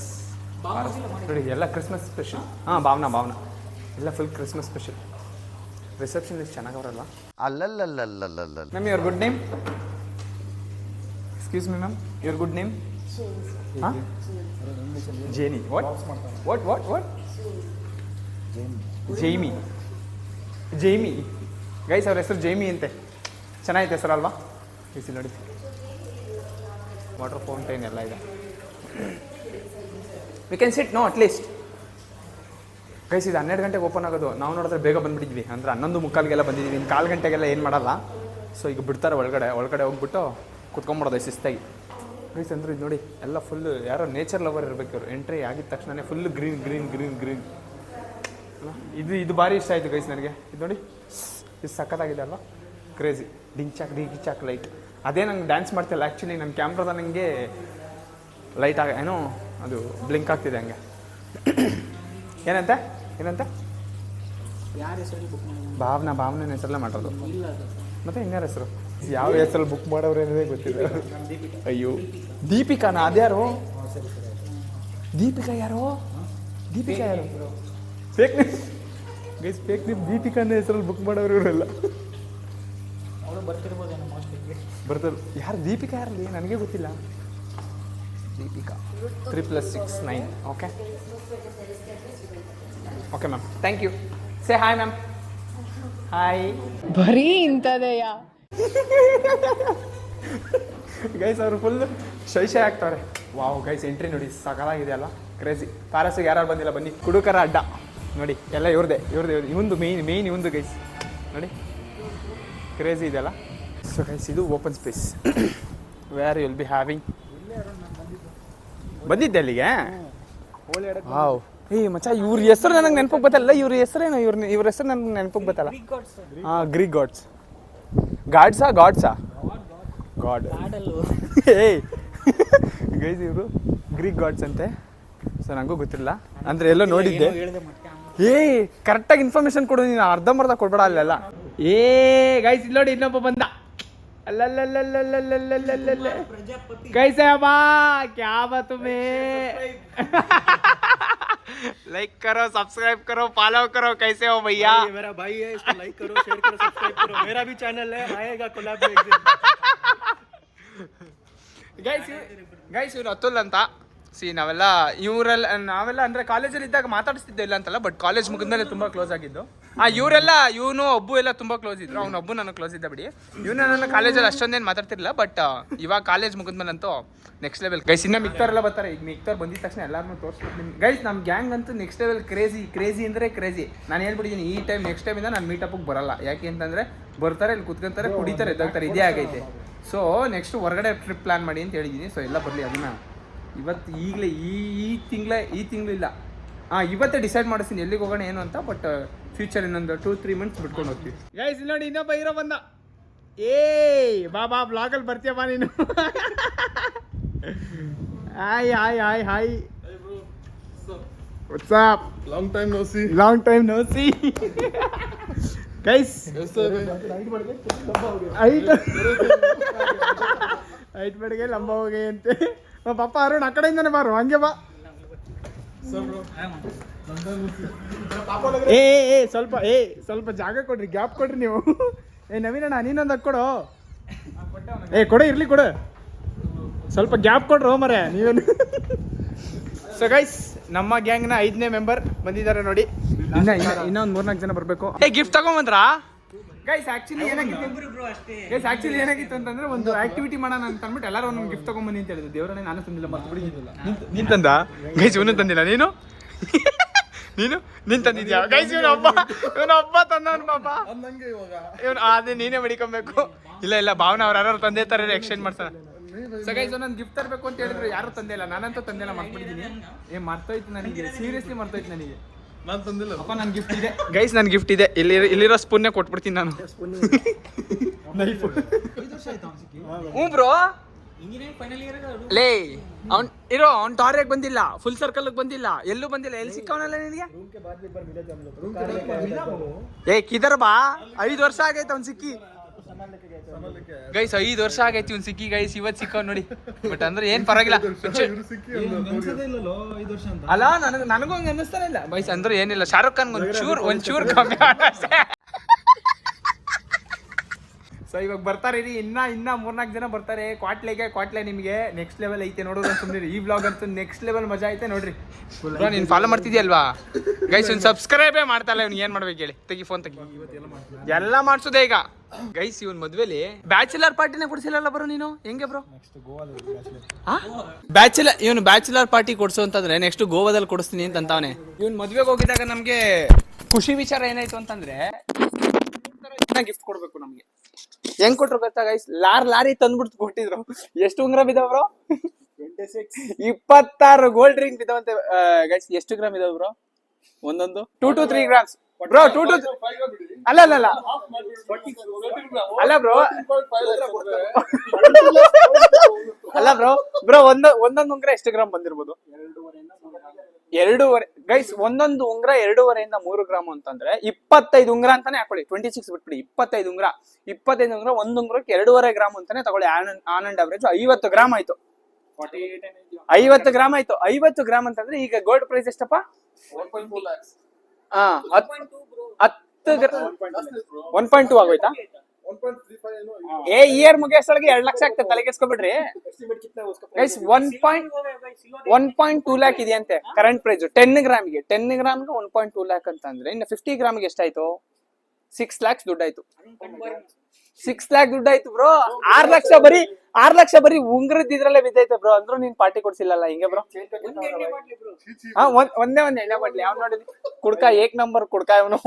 [SPEAKER 1] ನೋಡಿ ಎಲ್ಲ ಕ್ರಿಸ್ಮಸ್ ಸ್ಪೆಷಲ್. ಭಾವನಾ ಎಲ್ಲ ಫುಲ್ ಕ್ರಿಸ್ಮಸ್ ಸ್ಪೆಷಲ್. ರಿಸೆಪ್ಷನ್ ಇಷ್ಟು ಚೆನ್ನಾಗವ್ರಲ್ವಾ?
[SPEAKER 2] ಅಲ್ಲಲ್ಲಲ್ಲಲ್ಲಲ್ಲ.
[SPEAKER 1] Ma'am your good name? Excuse me ma'am, your good name? ಹಾಂ, ಜೇನಿ. What ಜೈಮಿ guys. ಅವ್ರ ಹೆಸರು ಜೈಮಿ ಅಂತೆ. ಚೆನ್ನಾಗೈತೆ ಹೆಸರಲ್ವಾ? ಬಿಸಿ ನೋಡಿ, ವಾಟರ್ ಫೌಂಟೈನ್ ಎಲ್ಲ ಇದೆ. We can sit no at least guys. ಇದು 12 ಗಂಟೆಗೆ ಓಪನ್ ಆಗೋದು. ನಾವು ನೋಡಿದ್ರೆ ಬೇಗ ಬಂದುಬಿಟ್ಟಿದ್ವಿ, ಅಂದರೆ 11:45ಗೆಲ್ಲ ಬಂದಿದ್ದೀವಿ. ಇನ್ನು 1/4 ಗಂಟೆಗೆಲ್ಲ ಏನು ಮಾಡಲ್ಲ. ಸೊ ಈಗ ಬಿಡ್ತಾರೆ ಒಳಗಡೆ ಹೋಗ್ಬಿಟ್ಟು ಕುತ್ಕೊಂಬಿಡೋದು ಶಿಸ್ತಾಗಿ ಗೈಸ್. ಅಂದ್ರೆ ಇದು ನೋಡಿ ಎಲ್ಲ ಫುಲ್ಲು ಯಾರೋ ನೇಚರ್ ಲವರ್ ಇರಬೇಕು ಇವರು. ಎಂಟ್ರಿ ಆಗಿದ ತಕ್ಷಣ ಫುಲ್ ಗ್ರೀನ್. ಇದು ಭಾರಿ ಇಷ್ಟ ಆಯಿತು ಗೈಸ್ ನನಗೆ. ಇದು ನೋಡಿ, ಇದು ಸಖತ್ತಾಗಿದೆ ಅಲ್ವಾ? ಕ್ರೇಜಿ. ಡಿಗಿಚಾಕ್ ಲೈಟ್. ಅದೇ ನಂಗೆ ಡ್ಯಾನ್ಸ್ ಮಾಡ್ತಿಲ್ಲ ಆ್ಯಕ್ಚುಲಿ. ನನ್ನ ಕ್ಯಾಮ್ರಾದ ನನಗೆ ಲೈಟ್ ಏನೋ ಅದು ಬ್ಲಿಂಕ್ ಆಗ್ತಿದೆ ಹಂಗೆ. ಏನಂತ ಭಾವನ ಹೆಸರಲ್ಲೇ ಮಾಡೋದು. ಮತ್ತೆ ಇನ್ಯಾರ ಹೆಸರು? ಯಾವ ಹೆಸರಲ್ಲಿ ಬುಕ್ ಮಾಡೋರು ಅನ್ನೋದೇ ಗೊತ್ತಿಲ್ಲ. ಅಯ್ಯೋ, ದೀಪಿಕಾನ? ಅದ್ಯಾರು? ದೀಪಿಕಾ ಯಾರು? ಫೇಕ್ ನೇಮ್ ದೀಪಿಕಾನ ಹೆಸರಲ್ಲಿ ಬುಕ್ ಮಾಡೋರು ಇವರೆಲ್ಲ. ಬರ್ತಾರೆ. ಯಾರು ದೀಪಿಕಾ? ಯಾರಲ್ಲಿ ನನಗೆ ಗೊತ್ತಿಲ್ಲ. Deepika 3+6 9. Okay ma'am, thank you. Say hi ma'am. Hi.
[SPEAKER 3] ಬರೀ ಇಂಥದೆಯಾ?
[SPEAKER 1] ಗೈಸ್ ಅವರು ಫುಲ್ ಶೈ ಆಗ್ತಾರೆ. ವಾವ್ ಗೈಸ್ ಎಂಟ್ರಿ ನೋಡಿ ಸಕಲಾಗಿದೆ ಅಲ್ಲ, ಕ್ರೇಜಿ. ಪ್ಯಾರಸ್ಗೆ ಯಾರು ಬಂದಿಲ್ಲ ಬನ್ನಿ. ಕುಡುಕರ ಅಡ್ಡ ನೋಡಿ ಎಲ್ಲ ಇವ್ರದೇ ಇವಂದು ಮೇಯ್ನ್ ಇವಂದು ಗೈಸ್ ನೋಡಿ, ಕ್ರೇಜಿ ಇದೆಯಲ್ಲ. ಸೊ ಗೈಸ್ ಇದು open space where will be having. ಬಂದಿದ್ದೆ ಅಲ್ಲಿಗೆ. ವಾವ್ ಏ ಮಚ್ಚ, ಇವ್ರ ಹೆಸರು ನನಗೆ ನೆನಪಿಗೆ ಬತ್ತಲ್ಲ. ಇವ್ರ ಹೆಸರೇನು, ಇವ್ರ ಹೆಸರು ನನಗೆ ನೆನಪಿಗೆ ಬತ್ತಲ್ಲ. ಹಾಂ, ಗ್ರೀಕ್ ಗಾಡ್ಸಾ ಗಾಡ್ ಏಯ್ ಗೈಸ್ ಇವರು ಗ್ರೀಕ್ ಗಾಡ್ಸ್ ಅಂತೆ. ಸೊ ನನಗೂ ಗೊತ್ತಿಲ್ಲ, ಅಂದರೆ ಎಲ್ಲೋ ನೋಡಿದ್ದೆ. ಏಯ್ ಕರೆಕ್ಟಾಗಿ ಇನ್ಫಾರ್ಮೇಶನ್ ಕೊಡು ನೀನು, ಅರ್ಧಂಬರ್ಧ ಕೊಡ್ಬೇಡ ಅಲ್ಲೆಲ್ಲ. ಏ ಗೈಸ್ ಇಲ್ಲಿ ನೋಡಿ ಇನ್ನೊಬ್ಬ ಬಂದ. ಅಲ್ಲಲ್ಲಲ್ಲಲ್ಲಲ್ಲಲ್ಲಲ್ಲಲ್ಲ कैसे अबा क्या बात तुम्हें लाइक करो, सब्सक्राइब करो, फॉलो करो. कैसे हो भैया?
[SPEAKER 5] मेरा भाई है, इसको लाइक करो, शेयर करो, सब्सक्राइब करो. मेरा भी चैनल है, आएगा कोलैब में एक दिन.
[SPEAKER 1] ಗೈಸ್ ಇವ್ರು ಅತುಲ್ ಅಂತ. ನಾವೆಲ್ಲ ಅಂದರೆ ಕಾಲೇಜಲ್ಲಿ ಇದ್ದಾಗ ಮಾತಾಡಿಸ್ತಿದ್ದೆ ಇಲ್ಲ ಅಂತಲ್ಲ, ಬಟ್ ಕಾಲೇಜ್ ಮುಗಿದ್ಮೇಲೆ ತುಂಬ ಕ್ಲೋಸ್ ಆಗಿದ್ದು. ಇವರೆಲ್ಲ ಇವನು ಒಬ್ಬು ಎಲ್ಲ ತುಂಬ ಕ್ಲೋಸ್ ಇದ್ರು. ಅವ್ನು ಒಬ್ಬು ನನಗೆ ಕ್ಲೋಸ್ ಇದ್ದ ಬಿಡಿ. ಇವನು ನನ್ನ ಕಾಲೇಜಲ್ಲಿ ಅಷ್ಟೊಂದೇನು ಮಾತಾಡ್ತಿರಲಿಲ್ಲ, ಬಟ್ ಇವಾಗ ಕಾಲೇಜ್ ಮುಗಿದ್ಮೇಲಂತೂ ನೆಕ್ಸ್ಟ್ ಲೆವೆಲ್ ಗೈಸ್. ಇನ್ನು ಮಿಕ್ತಾರೆಲ್ಲ ಬರ್ತಾರೆ. ಈಗ ಮಿಕ್ತಾರ್ ಬಂದಿದ ತಕ್ಷಣ ಎಲ್ಲರೂ ತೋರಿಸ್ಬಿಡ್ತೀನಿ ಗೈಸ್. ನಮ್ಮ ಗ್ಯಾಂಗ್ ಅಂತೂ ನೆಕ್ಸ್ಟ್ ಲೆವೆಲ್ ಕ್ರೇಜಿ ಅಂದರೆ ಕ್ರೇಜಿ. ನಾನು ಹೇಳ್ಬಿಟ್ಟಿದ್ದೀನಿ ನೆಕ್ಸ್ಟ್ ಟೈಮಿಂದ ನಾನು ಮೀಟಪ್ಗೆ ಬರಲ್ಲ. ಯಾಕೆ ಅಂತಂದರೆ ಬರ್ತಾರೆ, ಇಲ್ಲಿ ಕುತ್ಕೊಂತಾರೆ, ಕುಡಿತಾರೆ, ಎದ್ದಾಗ್ತಾರೆ, ಇದೇ ಆಗೈತೆ. ಸೊ ನೆಕ್ಸ್ಟ್ ಹೊರಗಡೆ ಟ್ರಿಪ್ ಪ್ಲ್ಯಾನ್ ಮಾಡಿ ಅಂತ ಹೇಳಿದ್ದೀನಿ. ಸೊ ಎಲ್ಲ ಬರಲಿ, ಅದನ್ನು ಇವತ್ತು ಈಗಲೇ ಈ ತಿಂಗಳು ಇಲ್ಲ, ಇವತ್ತೇ ಡಿಸೈಡ್ ಮಾಡಿಸ್ತೀನಿ ಎಲ್ಲಿಗೆ ಹೋಗೋಣ ಏನು ಅಂತ. ಬಟ್ ಫ್ಯೂಚರ್ ಇನ್ನೊಂದು 2-3 ಮಂತ್ಸ್ ಬಿಟ್ಕೊಂಡು ಹೋಗ್ತೀವಿ ಗೈಸ್. ಇಲ್ಲಿ ನೋಡಿ ಇನ್ನೊಬ್ಬ ಹೀರೋ ಬಂದ. ಬಾ ಬ್ಲಾಗಲ್ಲಿ ಬರ್ತೀಯ ಬಾ ನೀನು. Hi what's up.
[SPEAKER 5] Long time no see.
[SPEAKER 1] Guys height ಬಡಿಗೆ ಲಂಬ ಹೋಗಿ ಅಂತೆ. ಪಾಪ ಅರುಣ್ ಆ ಕಡೆಯಿಂದಾನೆ ಬಾರು, ಹಂಗೆ ಬಾ. ಸ್ವಲ್ಪ ಜಾಗ ಕೊಡ್ರಿ, ಗ್ಯಾಪ್ ಕೊಡ್ರಿ ನೀವು. ನವೀನಣ್ಣ ನೀನೊಂದು ಕೊಡು. ಕೊಡು ಇರ್ಲಿ, ಕೊಡು. ಸ್ವಲ್ಪ ಗ್ಯಾಪ್ ಕೊಡ್ರು ಮರೆ ನೀವೇನು. ಸೊ ಗೈಸ್ ನಮ್ಮ ಗ್ಯಾಂಗ್ನ 5ನೇ ಮೆಂಬರ್ ಬಂದಿದ್ದಾರೆ ನೋಡಿ. ಇನ್ನೊಂದು 3-4 ಜನ ಬರಬೇಕು. Gift ತಗೊಂಬಂದ್ರಾ guys? ಆಕ್ಚುಲಿ ಏನಾಗಿತ್ತು ಅಂತಂದ್ರೆ, ಒಂದು ಆಕ್ಟಿವಿಟಿ ಮಾಡೋಣ ಅಂತ ಅಂದ್ಬಿಟ್ಟು ಎಲ್ಲರೂ ಒಂದು ಗಿಫ್ಟ್ ತಗೊಂಬನ್ನಿ ಅಂತ ಹೇಳಿದ್ರು. ದೇವರನ್ನೇ ನಾನು ತಂದಿಲ್ಲ, ಮರ್ತು ಬಿಡಿದ್ದಿಲ್ಲ. ನೀನು ತಂದ ಗೈಸ್? ಇವನು ತಂದಿಲ್ಲ. ನೀನು ತಂದಿದ್ಯಾ ಗೈಸ್? ಇವನು ಹಬ್ಬ ತಂದವನು ಪಾಪ. ಇವನು ಅದೇ ನೀನೇ ಮಡಿಕೊಬೇಕು. ಇಲ್ಲ ಭಾವನ ಅವ್ರು ಯಾರು ತಂದೆ ತರ ಎಕ್ಸ್ಚೇಂಜ್ ಮಾಡ್ತಾರೆ. ಸೊ ಗೈಸ್ ಒಂದೊಂದು ಗಿಫ್ಟ್ ತರಬೇಕು ಅಂತ ಹೇಳಿದ್ರು, ಯಾರು ತಂದೆ ಇಲ್ಲ. ನಾನಂತೂ ತಂದೆಲ್ಲ ಮರ್ತ್ಬಿಟ್ಟಿದ್ದೀನಿ. ಮರ್ತೋಯ್ತು ನನಗೆ, ಸೀರಿಯಸ್ಲಿ ಮರ್ತೋಯ್ತು ನನಗೆ.
[SPEAKER 5] ನಾನು ತಂದಿಲ್ಲ
[SPEAKER 1] ಅಪ್ಪ. ನನ್ನ ಗಿಫ್ಟ್ ಇದೆ ಗೈಸ್, ನನ್ನ ಗಿಫ್ಟ್ ಇದೆ. ಇಲ್ಲಿರೋ ಸ್ಪೂನ್ನೇ ಕೊಟ್ಬಿಡ್ತೀನಿ ನಾನು. ಹ್ಞೂ ಬ್ರೋ, ಲೇ ಅವ್ನು ಟಾರ್ಯಾಗ ಬಂದಿಲ್ಲ, ಫುಲ್ ಸರ್ಕಲ್ಗೆ ಬಂದಿಲ್ಲ, ಎಲ್ಲೂ ಬಂದಿಲ್ಲ. ಎಲ್ಲಿ ಸಿಕ್ಕವನಲ್ಲ ನಿನಗೆ? ಕಿದರ್ ಬಾ. 5 ವರ್ಷ ಆಗೈತೆ ಅವ್ನು ಸಿಕ್ಕಿ ಗೈಸ್. 5 ವರ್ಷ ಆಗೈತಿ ಇವ್ನು ಸಿಕ್ಕಿ ಗೈಸ್. ಇವತ್ತು ಸಿಕ್ಕವ್ ನೋಡಿ. ಬಟ್ ಅಂದ್ರೆ ಏನ್ ಪರವಾಗಿಲ್ಲ ಅಲ್ಲ, ನನಗೂ ಹಂಗೆ ಅನ್ನಿಸ್ತಾನೆ ಇಲ್ಲ ಗೈಸ್. ಅಂದ್ರೆ ಏನಿಲ್ಲ, ಶಾರುಖ್ ಖಾನ್ ಒಂಚೂರು ಕಮ್ಮಿ. ಸೊ ಇವಾಗ ಬರ್ತಾರೆ ರೀ, ಇನ್ನ 3-4 ಜನ ಬರ್ತಾರೆ. ಕ್ವಾಟ್ಲೆ ನಿಮಗೆ ನೆಕ್ಸ್ಟ್ ಲೆವೆಲ್ ಐತೆ ನೋಡೋದು. ಸುಮ್ಮನೆ ಈ ವ್ಲಾಗ್ ಅಂತೂ ನೆಕ್ಸ್ಟ್ ಲೆವೆಲ್ ಮಜಾ ಐತೆ ನೋಡ್ರಿ. ನೀನು ಫಾಲೋ ಮಾಡ್ತಿದ್ಯಲ್ವಾ ಗೈಸ್? ಒಂದು ಸಬ್ಸ್ಕ್ರೈಬೇ ಮಾಡ್ತಾಯಿಲ್ಲ. ಇವ್ನು ಏನು ಮಾಡ್ಬೇಕು ಹೇಳಿ? ಫೋನ್ ತೆಗಿ. ಎಲ್ಲ ಮಾಡ್ಸೋದೇ ಈಗ ಗೈಸ್. ಇವನ್ ಮದ್ವೆಲಿ ಬ್ಯಾಚುಲರ್ ಪಾರ್ಟಿನೇ ಕೊಡ್ಸಿಲ್ಲ ಬ್ರೋ ನೀನು. ಹೆಂಗೆ ಬ್ರೋ? ಇವನು ಬ್ಯಾಚುಲರ್ ಪಾರ್ಟಿ ಕೊಡ್ಸು ಅಂತಂದ್ರೆ ನೆಕ್ಸ್ಟ್ ಗೋವಾದಲ್ಲಿ ಕೊಡಿಸ್ತೀನಿ ಅಂತ ಅವನೇ. ಇವನ್ ಮದ್ವೆಗೆ ಹೋಗಿದಾಗ ನಮ್ಗೆ ಖುಷಿ ವಿಚಾರ ಏನಾಯ್ತು ಅಂತಂದ್ರೆ, ಗಿಫ್ಟ್ ಕೊಡ್ಬೇಕು ನಮ್ಗೆ. ಹೆಂಗ್ ಕೊಟ್ರು ಗೊತ್ತಾ ಗೈಸ್? ಲಾರಿ ತಂದ್ಬಿಟ್ಟು ಕೊಟ್ಟಿದ್ರು. ಎಷ್ಟು ಉಂಗ್ರ ಬಿದ್ದಾವ ಬ್ರೋ? 26 ಗೋಲ್ಡ್ ರಿಂಗ್ ಬಿದ್ದಾವಂತೆ ಗೈಸ್. ಎಷ್ಟು ಗ್ರಾಮ್ ಇದಾವ ಬ್ರೋ? ಒಂದೊಂದು 2 to 3 ಗ್ರಾಮ್ಸ್ ಬ್ರೋ. 2 to ಅಲ್ಲ ಬ್ರೋ, ಅಲ್ಲ ಬ್ರೋ ಒಂದೊಂದು ಉಂಗ್ರ ಎಷ್ಟು ಗ್ರಾಮ್ ಬಂದಿರ್ಬೋದು? 2.5 ಗೈಸ್. ಒಂದೊಂದು ಉಂಗ್ರ 2.5 3 ಗ್ರಾಮ್ ಅಂತಂದ್ರೆ 25 ಉಂಗ್ರ ಅಂತಾನೆ ಹಾಕೊಳ್ಳಿ. 26 ಬಿಟ್ಬಿಡಿ, 25 ಉಂಗ್ರ. ಒಂದು ಉಂಗ್ರಕ್ಕೆ 2.5 ಗ್ರಾಮ್ ಅಂತಾನೆ ತಗೊಳ್ಳಿ. ಆನ್ ಅಂಡ್ ಅವರೇಜ್ 50 ಗ್ರಾಮ್ ಆಯ್ತು. 50 ಗ್ರಾಮ್ ಆಯ್ತು. 50 ಗ್ರಾಮ್ ಅಂತಂದ್ರೆ ಈಗ ಗೋಲ್ಡ್ ಪ್ರೈಸ್ ಎಷ್ಟಪ್ಪ?
[SPEAKER 5] 1.2 lakhs.
[SPEAKER 1] 1.2 ಆಗೋಯ್ತಾ?
[SPEAKER 5] 1.35
[SPEAKER 1] ಇಯರ್ ಮುಗಿಯೋಷ್ಟೊಳಗೆ 2 ಲಕ್ಷ ಆಗ್ತದೆ. ತಲೆ ಕೆಡ್ಸ್ಕೊಬಿಡ್ರಿ ಗೈಸ್. 1.2 ಲ್ಯಾಕ್ ಇದೆಯಂತೆ ಕರೆಂಟ್ ಪ್ರೈಸ್ 10 ಗ್ರಾಮ್ಗೆ. 10 ಗ್ರಾಮ್ಗೆ 1.2 ಲ್ಯಾಕ್ ಅಂತಂದ್ರೆ ಇನ್ನು 50 ಗ್ರಾಮ್ಗೆ ಎಷ್ಟಾಯ್ತು? 6 lakhs ದುಡ್ಡಾಯ್ತು. 6 lakh ದುಡ್ಡಾಯ್ತು ಬ್ರೋ. 6 ಲಕ್ಷ ಬರೀ 6 ಲಕ್ಷ ಬರೀ ಉಂಗ್ರದ್ ಇದ್ರಲ್ಲೇ ಬಿದ್ದೈತೆ ಬ್ರೋ. ಅಂದ್ರೂ ನೀನ್ ಪಾರ್ಟಿ ಕೊಡ್ಸಿಲ್ಲಲ್ಲ ಹಿಂಗೆ ಬ್ರೋ. ಒಂದೇ ಒಂದ್ ಎಣ್ಣೆ ಬಾಟ್ಲಿ ಯಾವ್ ನೋಡಿದ್ರಿ ಕುಡ್ಕ ಏಕ್ ನಂಬರ್ ಕುಡ್ಕ ಇವನು.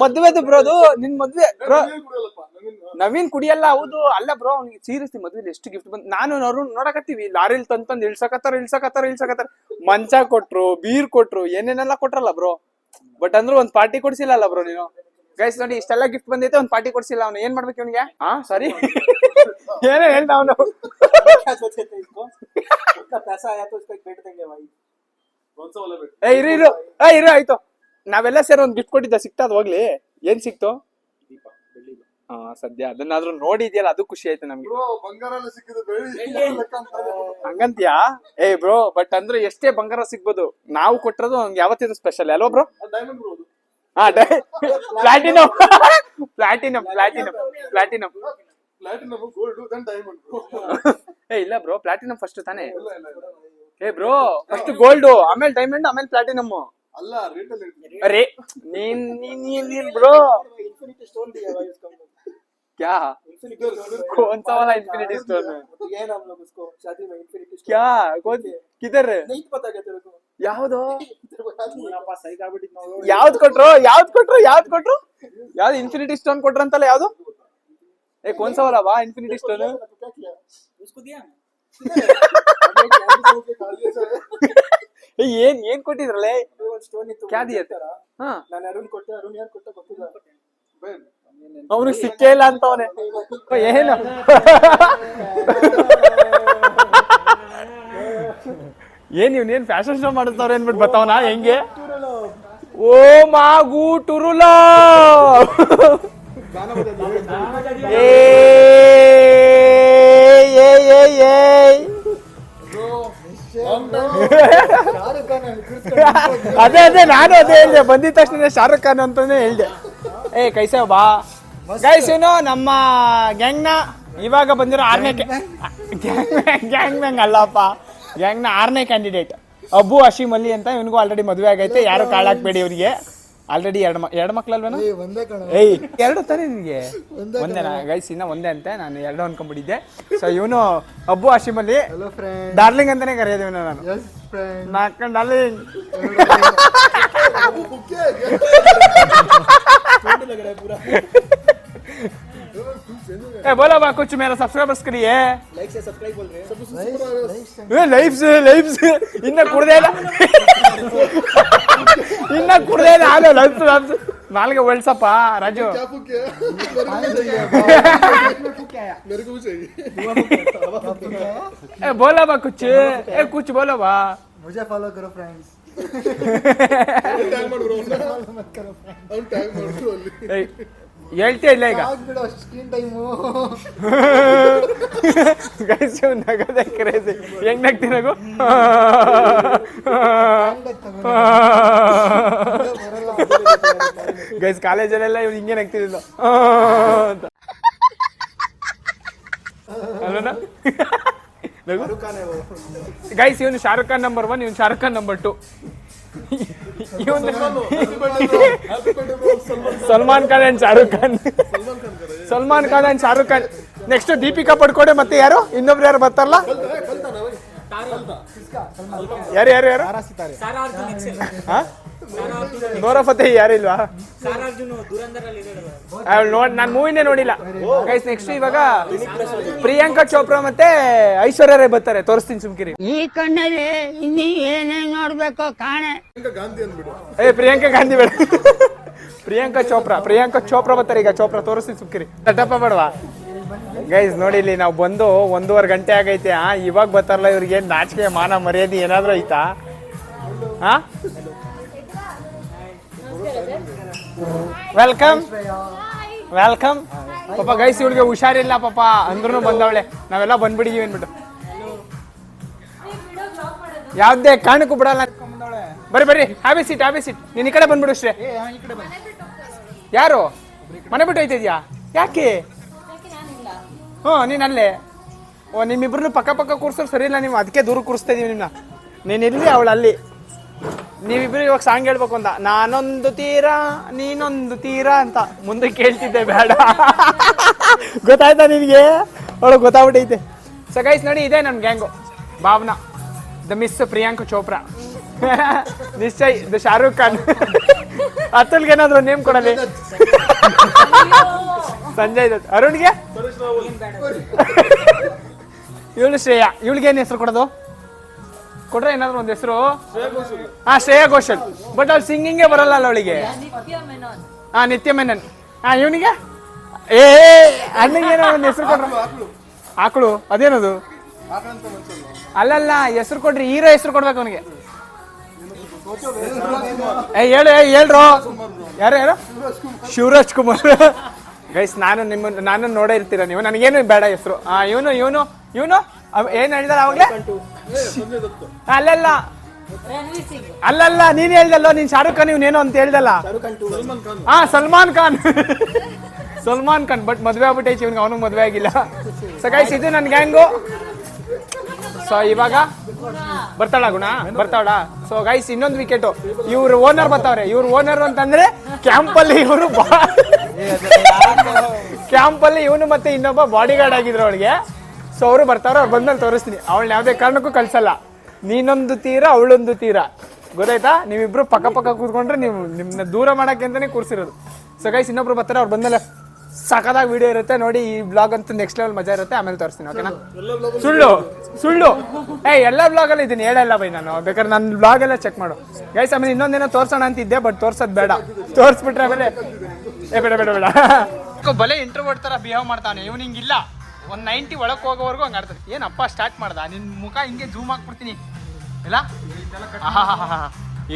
[SPEAKER 1] ಮದ್ವೆದು ಬ್ರೋ ಅದು ನಿನ್ ಮದ್ವೆ ಬ್ರೋ. ನವೀನ್ ಕುಡಿಯಲ್ಲ ಹೌದು. ಅಲ್ಲ ಬ್ರೋ ಅವ್ನಿಗೆ ಸೀರಿಯಸ್ಲಿ ಮದ್ವೆಲಿ ಎಷ್ಟು ಗಿಫ್ಟ್ ಬಂದ್ ನಾನು ಅವ್ರು ನೋಡಕತ್ತೀವಿ ಲಾರಿಲ್ ತಂದ್ ಇಳ್ಸಕತ್ತಾರ ಮಂಚ ಕೊಟ್ರು ಬೀರ್ ಕೊಟ್ರು ಏನೇನೆಲ್ಲ ಕೊಟ್ರಲ್ಲ ಬ್ರೋ. ಬಟ್ ಅಂದ್ರೂ ಒಂದ್ ಪಾರ್ಟಿ ಕೊಡ್ಸಿಲ್ಲ ಬ್ರೋ ನೀನು. ಗೈಸ್ ನೋಡಿ ಇಷ್ಟೆಲ್ಲ ಗಿಫ್ಟ್ ಬಂದೈತೆ ಒಂದ್ ಪಾರ್ಟಿ ಕೊಡ್ಸಿಲ್ಲ ಅವ್ನು. ಏನ್ ಮಾಡ್ಬೇಕು ಇವನಿಗೆ? ಸಾರಿ ಏನೇ ಹೇಳ್ದ ಅವನು. ಇರು ಆಯ್ತು. ನಾವೆಲ್ಲ ಸೇರಿ ಒಂದ್ ಗಿಫ್ಟ್ ಕೊಟ್ಟಿದ್ದ ಸಿಕ್ತಾ ಅದ್ ಹೋಗ್ಲಿ. ಏನ್ ಸಿಕ್ತು? ಸದ್ಯ ಅದನ್ನಾದ್ರೂ ನೋಡಿದ್ಯಲ್ಲ ಅದು ಖುಷಿ ಆಯ್ತು ನಮ್ಗೆ. ಹಂಗಂತ್ಯಾ? ಬ್ರೋ ಬಟ್ ಅಂದ್ರೆ ಎಷ್ಟೇ ಬಂಗಾರ ಸಿಗ್ಬೋದು ನಾವು ಕೊಟ್ಟಿರೋದು ಅವ್ನಿಗೆ ಯಾವತ್ತಿದ್ರು ಸ್ಪೆಷಲ್ ಅಲ್ವಾ ಬ್ರೋ? ಪ್ಲಾಟಿನಮ್ ಇಲ್ಲ ಬ್ರೋ ಪ್ಲಾಟಿನಮ್ ಫಸ್ಟ್ ತಾನೇ. ಬ್ರೋ ಫಸ್ಟ್ ಗೋಲ್ಡ್ ಆಮೇಲೆ ಡೈಮಂಡ್ ಆಮೇಲೆ ಪ್ಲಾಟಿನಮ್ ಅರೆ ನೀನ್ ಬ್ರೋ क्या कौन सा वाला इंफिनिटी स्टोन है? ये ना हम लोग उसको शादी में इंफिनिटी स्टोन क्या कौन किधर है? नहीं पता क्या तेरे को? ಯಾವುದು ಯಾವ್ದು ಕೊಟ್ರು ಯಾವ್ದು ಇನ್ಫಿನಿಟಿ ಸ್ಟೋನ್ ಕೊಟ್ರು ಅಂತಲ್ಲ ಯಾವ್ದು? कौन सा वाला वा इन्फिनिटी स्टोन उसको दिया ಏನ್ ಕೊಟ್ಟಿದ್ರಲ್ಲ क्या दिया? ನಾನು ಅರುಣ್ ಕೊಟ್ಟೆ. ಅರುಣ್ ಯಾರು ಕೊಟ್ಟ ಗೊತ್ತಿಲ್ಲ. ಅವನಿಗೆ ಸಿಕ್ಕೇ ಇಲ್ಲ ಅಂತವನೆ. ಏನು ಇವನೇನ್ ಫ್ಯಾಷನ್ ಶೋ ಮಾಡಿಸ್ತವ್ರೆ ಅನ್ಬಿಟ್ಟು ಬತ್ತವನ ಹೆಂಗೆ? ಓ ಮಾಗು ಟುರುಲ ಅದೇ ನಾನು ಅದೇ ಹೇಳ್ದೆ ಬಂದಿದ ತಕ್ಷಣ ಶಾರುಖ್ ಖಾನ್ ಅಂತಾನೆ ಹೇಳ್ದೆ. ಕೈಸೆ ಬಾ ಗೈಸ್ ಏನು ನಮ್ಮ ಗ್ಯಾಂಗ್ ನ ಇವಾಗ ಬಂದಿರೋ 6ನೇ ಗ್ಯಾಂಗ್ ಅಲ್ಲಪ್ಪ ಗ್ಯಾಂಗ್ ನ 6ನೇ ಕ್ಯಾಂಡಿಡೇಟ್ ಅಬ್ಬು ಹಶೀಮ್ ಅಲಿ ಅಂತ. ಇವನಿಗೂ ಆಲ್ರೆಡಿ ಮದುವೆ ಆಗೈತೆ. ಯಾರು ಕಾಳಾಕ್ಬೇಡಿ ಇವ್ರಿಗೆ. ಆಲ್ರೆಡಿ ಎರಡು ಮಕ್ಳಲ್ವೇನೋ? ಎರಡು ತಾನೇ ನಿನ್ಗೆ? ಒಂದೇನಾ ಗೈಸ್? ಇನ್ನ ಒಂದೇ ಅಂತೆ. ನಾನು 2 ಅನ್ಕೊಂಡ್ಬಿಟ್ಟಿದ್ದೆ. ಸೊ ಇವನು ಅಬ್ಬು ಹಶೀಮ್ ಅಲಿ ಡಾರ್ಲಿಂಗ್ ಅಂತಾನೆ ಕರೆಯೋದು ಇವನು. ನಾನು ನಾಲ್ಕು ಡಾರ್ಲಿಂಗ್ बोला बा कुछ मेरा सब्सक्राइबर्स के लिए लाइक से सब्सक्राइब बोल रहे हैं. लाइव से इन्ना कुड़दे ಇಲ್ಲ इन्ना कुड़दे ಇಲ್ಲ ಆಗ ಲೈವ್ ನಾಲ್ಗೆ ಒಳ್ಸಪ್ಪ ರಾಜು. मेरे को भी चाहिए. बोला बा कुछ बोला बा. मुझे फॉलो करो फ्रेंड्स. ಟ್ಯಾಗ್ ಮಾಡು ಬ್ರೋ. ಅವ್ನು ಟ್ಯಾಗ್ ಮಾಡು ಅಲ್ಲಿ. ಹೇಳ್ತೇ ಇಲ್ಲ ಈಗ ಸ್ಕ್ರೀನ್ ಟೈಮು ಗೈಸ್ ನಗದೆ ಕ್ರೇಜಿ. ಹೆಂಗ್ ನಗ್ತೀನಗು? ಗೈಸ್ ಕಾಲೇಜಲ್ಲೆಲ್ಲ ಇವ್ನು ಹಿಂಗೆ ನಗ್ತಿದ್ದ ಅಂತ ಅಲ್ವನ? ಗೈಸ್ ಇವನು ಶಾರುಖ್ ಖಾನ್ ನಂಬರ್ 1, ಇವನು Shahrukh Khan number 2. Salman Khan and Shahrukh Khan. Next Deepika Padukone ಮತ್ತೆ ಯಾರು ಇನ್ನೊಬ್ರು ಯಾರು ಬರ್ತಾರಲ್ಲ? ಯಾರು ನೋರಾ ಫತೇಹಿ ಯಾರು ಇಲ್ವಾ? ನಾನು ಮೂವಿನೇ ನೋಡಿಲ್ಲ ಗೈಸ್. ನೆಕ್ಸ್ಟ್ ಇವಾಗ ಪ್ರಿಯಾಂಕಾ ಚೋಪ್ರಾ ಮತ್ತೆ ಐಶ್ವರ್ಯ ರೈ ಬರ್ತಾರೆ. ತೋರಿಸ್ತೀನಿ ಸುಮ್ಕಿರಿ.
[SPEAKER 3] ಈ ಕಣ್ಣಲ್ಲಿ ಇನ್ನೀ ಏನೇ ನೋಡ್ಬೇಕು ಕಾಣೆ.
[SPEAKER 1] ಪ್ರಿಯಾಂಕಾ ಗಾಂಧಿ ಬೇಡ. ಪ್ರಿಯಾಂಕಾ ಚೋಪ್ರಾ ಬರ್ತಾರೆ ಈಗ. ಚೋಪ್ರಾ ತೋರಿಸ್ತೀನಿ ಸುಮ್ಕಿರಿ. ತಟಪ್ಪ ಬೇಡವಾ ಗೈಸ್? ನೋಡಿ ಇಲ್ಲಿ ನಾವು ಬಂದು 1.5 ಗಂಟೆ ಆಗೈತೆ. ಇವಾಗ ಬರ್ತಾರಲ್ಲ ಇವ್ರಿಗೆ ನಾಚಿಕೆ ಮಾನ ಮರ್ಯಾದೆ ಏನಾದ್ರು ಐತಾ? ವೆಲ್ಕಮ್ ಪಾಪ. ಗೈಸ್ ಇವಳಿಗೆ ಹುಷಾರಿಲ್ಲ ಪಾಪ ಅಂದ್ರೂ ಬಂದವಳೆ. ನಾವೆಲ್ಲ ಬಂದ್ಬಿಟ್ಟಿದೀವಿ ಅನ್ಬಿಟ್ಟು. ಯಾವ್ದೇ ಕಾರಣಕ್ಕೂ ಬಿಡಲ್ಲ. ಬರ್ರಿ ಹ್ಯಾವಿ ಸೀಟ್. ನೀನ್ ಈ ಕಡೆ ಬಂದ್ಬಿಡು ಅಷ್ಟೇ. ಯಾರು ಮನೆ ಬಿಟ್ಟು ಹೋಯ್ತಿದ್ಯಾ? ಯಾಕೆ? ನೀನ್ ಅಲ್ಲೇ. ನಿಮ್ಮಿಬ್ರು ಪಕ್ಕ ಕೂರ್ಸೋರು ಸರಿ ಇಲ್ಲ. ನೀವು ಅದಕ್ಕೆ ದೂರ ಕೂರಿಸ್ತಾ ಇದೀವಿ ನಿಮ್ನ. ನೀನ್ ಇಲ್ಲಿ ಅವಳು ಅಲ್ಲಿ. ನೀವಿಬ್ರು ಇವಾಗ ಸಾಂಗ್ ಹೇಳ್ಬೇಕು ಅಂತ. ನಾನೊಂದು ತೀರ ನೀನೊಂದು ತೀರ ಅಂತ ಮುಂದೆ ಕೇಳ್ತಿದ್ದೆ. ಬೇಡ ಗೊತ್ತಾಯ್ತಾ ನಿನ್ಗೆ? ಅವಳು ಗೊತ್ತಾಗ್ಬಿಟ್ಟೈತೆ. ಸೊ ಗೈಸ್ ನೋಡಿ, ಇದೆ ನನ್ನ gang. Bhavana, the miss Priyanka Chopra, Nishchay the Shahrukh Khan, ಅತುಲ್ಗೆ ಏನಾದ್ರು ನೇಮ್ ಕೊಡಲಿ, ಸಂಜಯ್ ದತ್, ಅರುಣ್ಗೆ ಇವಳು ಶ್ರೇಯಾ. ಇವಳಿಗೆ ಏನು ಹೆಸರು ಕೊಡೋದು? ಕೊಟ್ರೆ ಏನಾದ್ರು ಒಂದು ಹೆಸರು. ಹಾ, ಶ್ರೇಯಾ ಘೋಷಲ್. ಬಟ್ ಅವ್ಳು ಸಿಂಗಿಂಗೇ ಬರಲ್ಲ ಅಲ್ಲ ಅವಳಿಗೆ. ಹಾ, ನಿತ್ಯ ಮೆನನ್. ಹಾ, ಇವನಿಗೆ ಅಣ್ಣಗೆ ಏನೋ ಒಂದು ಹೆಸರು ಕೊಡ್ರ. ಆಕಳು ಅದೇನದು? ಅಲ್ಲಲ್ಲ, ಹೆಸರು ಕೊಡ್ರಿ, ಹೀರೋ ಹೆಸರು ಕೊಡ್ಬೇಕು ಅವನಿಗೆ. ಹೇಳ್ರು ಯಾರು? ಶಿವರಾಜ್ ಕುಮಾರ್. ಗೈಸ್, ನಾನು ನೋಡೇ ಇರ್ತೀರ ನೀವು, ನನಗೇನು ಬೇಡ ಹೆಸರು. ಇವನು ಏನ್ ಹೇಳಿದಾರ ಅವಾಗ್ಲೇ? ಅಲ್ಲಲ್ಲ, ನೀನ್ ಹೇಳ್ದಲ್ಲೋ, ನೀನ್ ಶಾರುಖ್ ಖಾನ್ ಇವನೇನೋ ಅಂತ ಹೇಳ್ದಲ್ಲ. ಹಾ, ಸಲ್ಮಾನ್ ಖಾನ್. ಬಟ್ ಮದ್ವೆ ಆಗ್ಬಿಟ್ಟೈತಿ ಇವ್ನಿಗೆ, ಅವನಿಗೆ ಮದ್ವೆ ಆಗಿಲ್ಲ. ಸೊ ಗೈಸ್, ಇದು ನನ್ ಗ್ಯಾಂಗು. ಸೊ ಇವಾಗ ಬರ್ತಾಳ ಗುಣ, ಬರ್ತಾಳ. ಸೊ ಗೈಸ್, ಇನ್ನೊಂದು ವಿಕೆಟ್. ಇವ್ರು ಓನರ್ ಬರ್ತಾವ್ರೆ. ಇವ್ರು ಓನರ್ ಅಂತಂದ್ರೆ ಕ್ಯಾಂಪಲ್ಲಿ ಇವನು ಮತ್ತೆ ಇನ್ನೊಬ್ಬ ಬಾಡಿ ಗಾರ್ಡ್ ಆಗಿದ್ರು ಅವಳಿಗೆ. ಸೊ ಅವರು ಬರ್ತಾವ್ರೆ. ಅವ್ರು ಬಂದ್ಮೇಲೆ ತೋರಿಸ್ತೀನಿ. ಅವಳನ್ನ ಯಾವ್ದೇ ಕಾರಣಕ್ಕೂ ಕಳ್ಸಲ್ಲ. ನೀನೊಂದು ತೀರ, ಅವಳೊಂದು ತೀರ, ಗೊತ್ತಾಯ್ತಾ? ನೀವಿಬ್ರು ಪಕ್ಕ ಕೂತ್ಕೊಂಡ್ರೆ ನಿಮ್ನ ದೂರ ಮಾಡಕ್ಕೆ ಅಂತಾನೆ ಕೂರ್ಸಿರೋದು. ಸೊ ಗೈಸ್, ಇನ್ನೊಬ್ರು ಬರ್ತಾರೆ. ಅವ್ರು ಬಂದ್ಮೇಲೆ ಸಖತ್ತಾಗಿ ವಿಡಿಯೋ ಇರುತ್ತೆ ನೋಡಿ. ಈ ಬ್ಲಾಗ್ ಅಂತೂ ನೆಕ್ಸ್ಟ್ ಲೆವೆಲ್ ಮಜಾ ಇರುತ್ತೆ. ಆಮೇಲೆ ತೋರಿಸ್ತೀನಿ, ಓಕೆನಾ? ಸುಳ್ಳು ಎಲ್ಲ ಬ್ಲಾಗಲ್ಲಿ ಇದೀನಿ, ಹೇಳಲ್ಲ ಬೈ ನಾನು. ಬೇಕಾದ್ರೆ ನನ್ನ ಬ್ಲಾಗ್ ಎಲ್ಲ ಚೆಕ್ ಮಾಡು ಗೈಸ್. ಆಮೇಲೆ ಇನ್ನೊಂದೇನೋ ತೋರ್ಸೋಣ ಅಂತಿದ್ದೆ, ಬಟ್ ತೋರ್ಸೋದ್ ಬೇಡ. ತೋರಿಸ್ಬಿಟ್ರೆ ಆಮೇಲೆ ಬೇಡ. ಬಲೆ ಇಂಟ್ರೋವರ್ಟ್ ತರ ಬಿಹೇವ್ ಮಾಡ್ತಾನೆ ಇವನು. ಹಿಂಗಿಲ್ಲ, 190 ಒಳಗೆ ಹೋಗೋವರೆಗೂ ಹಂಗೆ ಆಡ್ತಾನೆ. ಏನಪ್ಪ ಸ್ಟಾರ್ಟ್ ಮಾಡ್ದ? ನಿನ್ ಮುಖ ಹಿಂಗೆ ಜೂಮ್ ಹಾಕ್ಬಿಡ್ತೀನಿ ಇಲ್ಲ?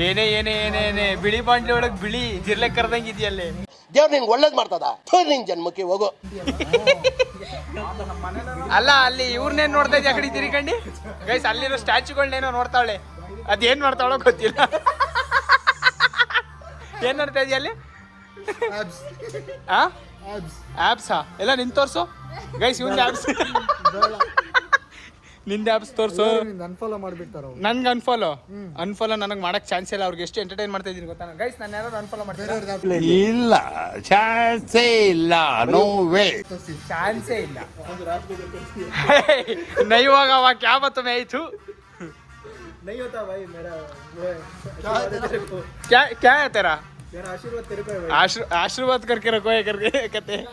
[SPEAKER 1] ಏನೇ ಬಿಳಿ ಬಾಂಡ್ಲಿ ಒಳಗೆ ಬಿಳಿ ಜಿರ್ಲೆ ಕರ್ದಂಗೆ ಇದೆಯಲ್ಲೇ.
[SPEAKER 4] ದೇವ್ರು ನಿನ್ಗೆ ಒಳ್ಳೇದ್ ಮಾಡ್ತದ, ನಿನ್ ಜನ್ಮಕ್ಕೆ ಹೋಗೋ.
[SPEAKER 1] ಅಲ್ಲ, ಅಲ್ಲಿ ಇವ್ರನ್ನೇನ್ ನೋಡ್ತಾ ಇದ್ಯಾ? ಕಡೆ ತಿರ್ಕಂಡು ಗೈಸ್, ಅಲ್ಲಿರೋ ಸ್ಟ್ಯಾಚ್ಯೂಗಳನ್ನೇನೋ ನೋಡ್ತಾವಳೆ. ಅದೇನ್ ಮಾಡ್ತಾವಳೋ ಗೊತ್ತಿಲ್ಲ. ಏನ್ ನೋಡ್ತಾ ಇದೆಯಾ ಅಲ್ಲಿ? ಆಪ್ಸಾ? ಎಲ್ಲ ನಿನ್ ತೋರ್ಸು ಗೈಸ್. ಇವ್ನ ಆಪ್ಸ್, ನಿಂದ ಆಪ್ಸ್ ತೋರ್ಸು.
[SPEAKER 5] ಅನ್ಫಾಲೋ ಮಾಡ್ಬಿಡ್ತಾರ.
[SPEAKER 1] ನನ್ಗೆ ಅನ್ಫಾಲೋ ನನಗೆ ಮಾಡಕ್ ಚಾನ್ಸ್ ಇಲ್ಲ. ಅವ್ರಿಗೆ ಎಷ್ಟು ಎಂಟರ್ಟೈನ್ ಮಾಡ್ತಾ ಇದೀನಿ ಗೊತ್ತಾ ಗೈಸ್? ನಾನು ಯಾರು ಅನ್ಫಾಲೋ ಮಾಡ್ತೀನಿ?
[SPEAKER 2] ಇಲ್ಲ, ಚಾನ್ಸೇ ಇಲ್ಲ, ನೋ ವೇ.
[SPEAKER 1] ಚಾನ್ಸೇ ಇಲ್ಲ. नहीं होगा वहाँ क्या बात में आई थू?
[SPEAKER 5] नहीं होता भाई मेरा।
[SPEAKER 1] क्या है तेरा?
[SPEAKER 5] मेरा आशीर्वाद तेरे पे है।
[SPEAKER 1] आशीर्वाद करके रखो करके कहते हैं.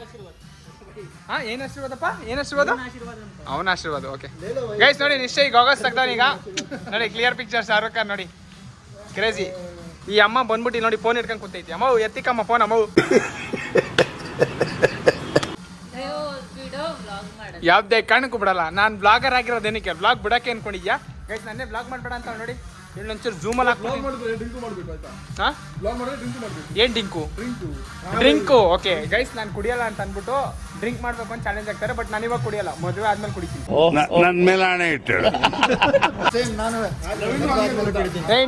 [SPEAKER 1] ಹಾ, ಏನ್ ಆಶೀರ್ವಾದಪ್ಪ? ಏನ್ ಆಶೀರ್ವಾದ? ಅವನ ಆಶೀರ್ವಾದ. ಓಕೆ ಗೈಸ್, ನೋಡಿ ನಿಶ್ಚಯ್ ಗಾಗಲ್ಸ್ ತೆಗ್ದವನು ಈಗ. ನೋಡಿ ಕ್ಲಿಯರ್ ಪಿಕ್ಚರ್, ಶಾರುಖ್ ಖಾನ್ ನೋಡಿ, ಕ್ರೇಜಿ. ಈ ಅಮ್ಮ ಬಂದ್ಬಿಟ್ಟು ನೋಡಿ ಫೋನ್ ಇಟ್ಕೊಂಡು ಕೂತೈತಿ. ಅಮ್ಮ ಎತ್ತಿಕಮ್ಮ ಫೋನ್. ಅಮ್ಮ ಯಾವ್ದೇ ಕಾರಣಕ್ಕೂ ಬಿಡಲ್ಲ. ನಾನು ಬ್ಲಾಗರ್ ಆಗಿರೋದೇನಕ್ಕೆ? ಬ್ಲಾಗ್ ಬಿಡಕ್ಕೆ ಅನ್ಕೊಂಡಿದ್ಯಾ ಗೈಸ್? ನನ್ನೇ ಬ್ಲಾಗ್ ಮಾಡ್ಬೇಡ ಅಂತ ನೋಡಿ. ಇಲ್ಲೊಂಚೂರು ಝೂಮಲ್ಲಿ ಏನ್ ಡ್ರಿಂಕು? ಓಕೆ ಗೈಸ್, ನಾನು ಕುಡಿಯಲ್ಲ ಅಂತ ಅಂದ್ಬಿಟ್ಟು ಡ್ರಿಂಕ್ ಮಾಡ್ಬೇಕು ಅಂತ ಚಾಲೆಂಜ್ ಆಗ್ತಾರೆ. ಬಟ್ ನಾನು ಇವಾಗ ಕುಡಿಯಲ್ಲ, ಮದುವೆ ಆದ್ಮೇಲೆ ಕುಡಿತೀನಿ.
[SPEAKER 2] ನನ್ ಮೇಲೆ ಆಣೆ ಇಟ್ಟಳು.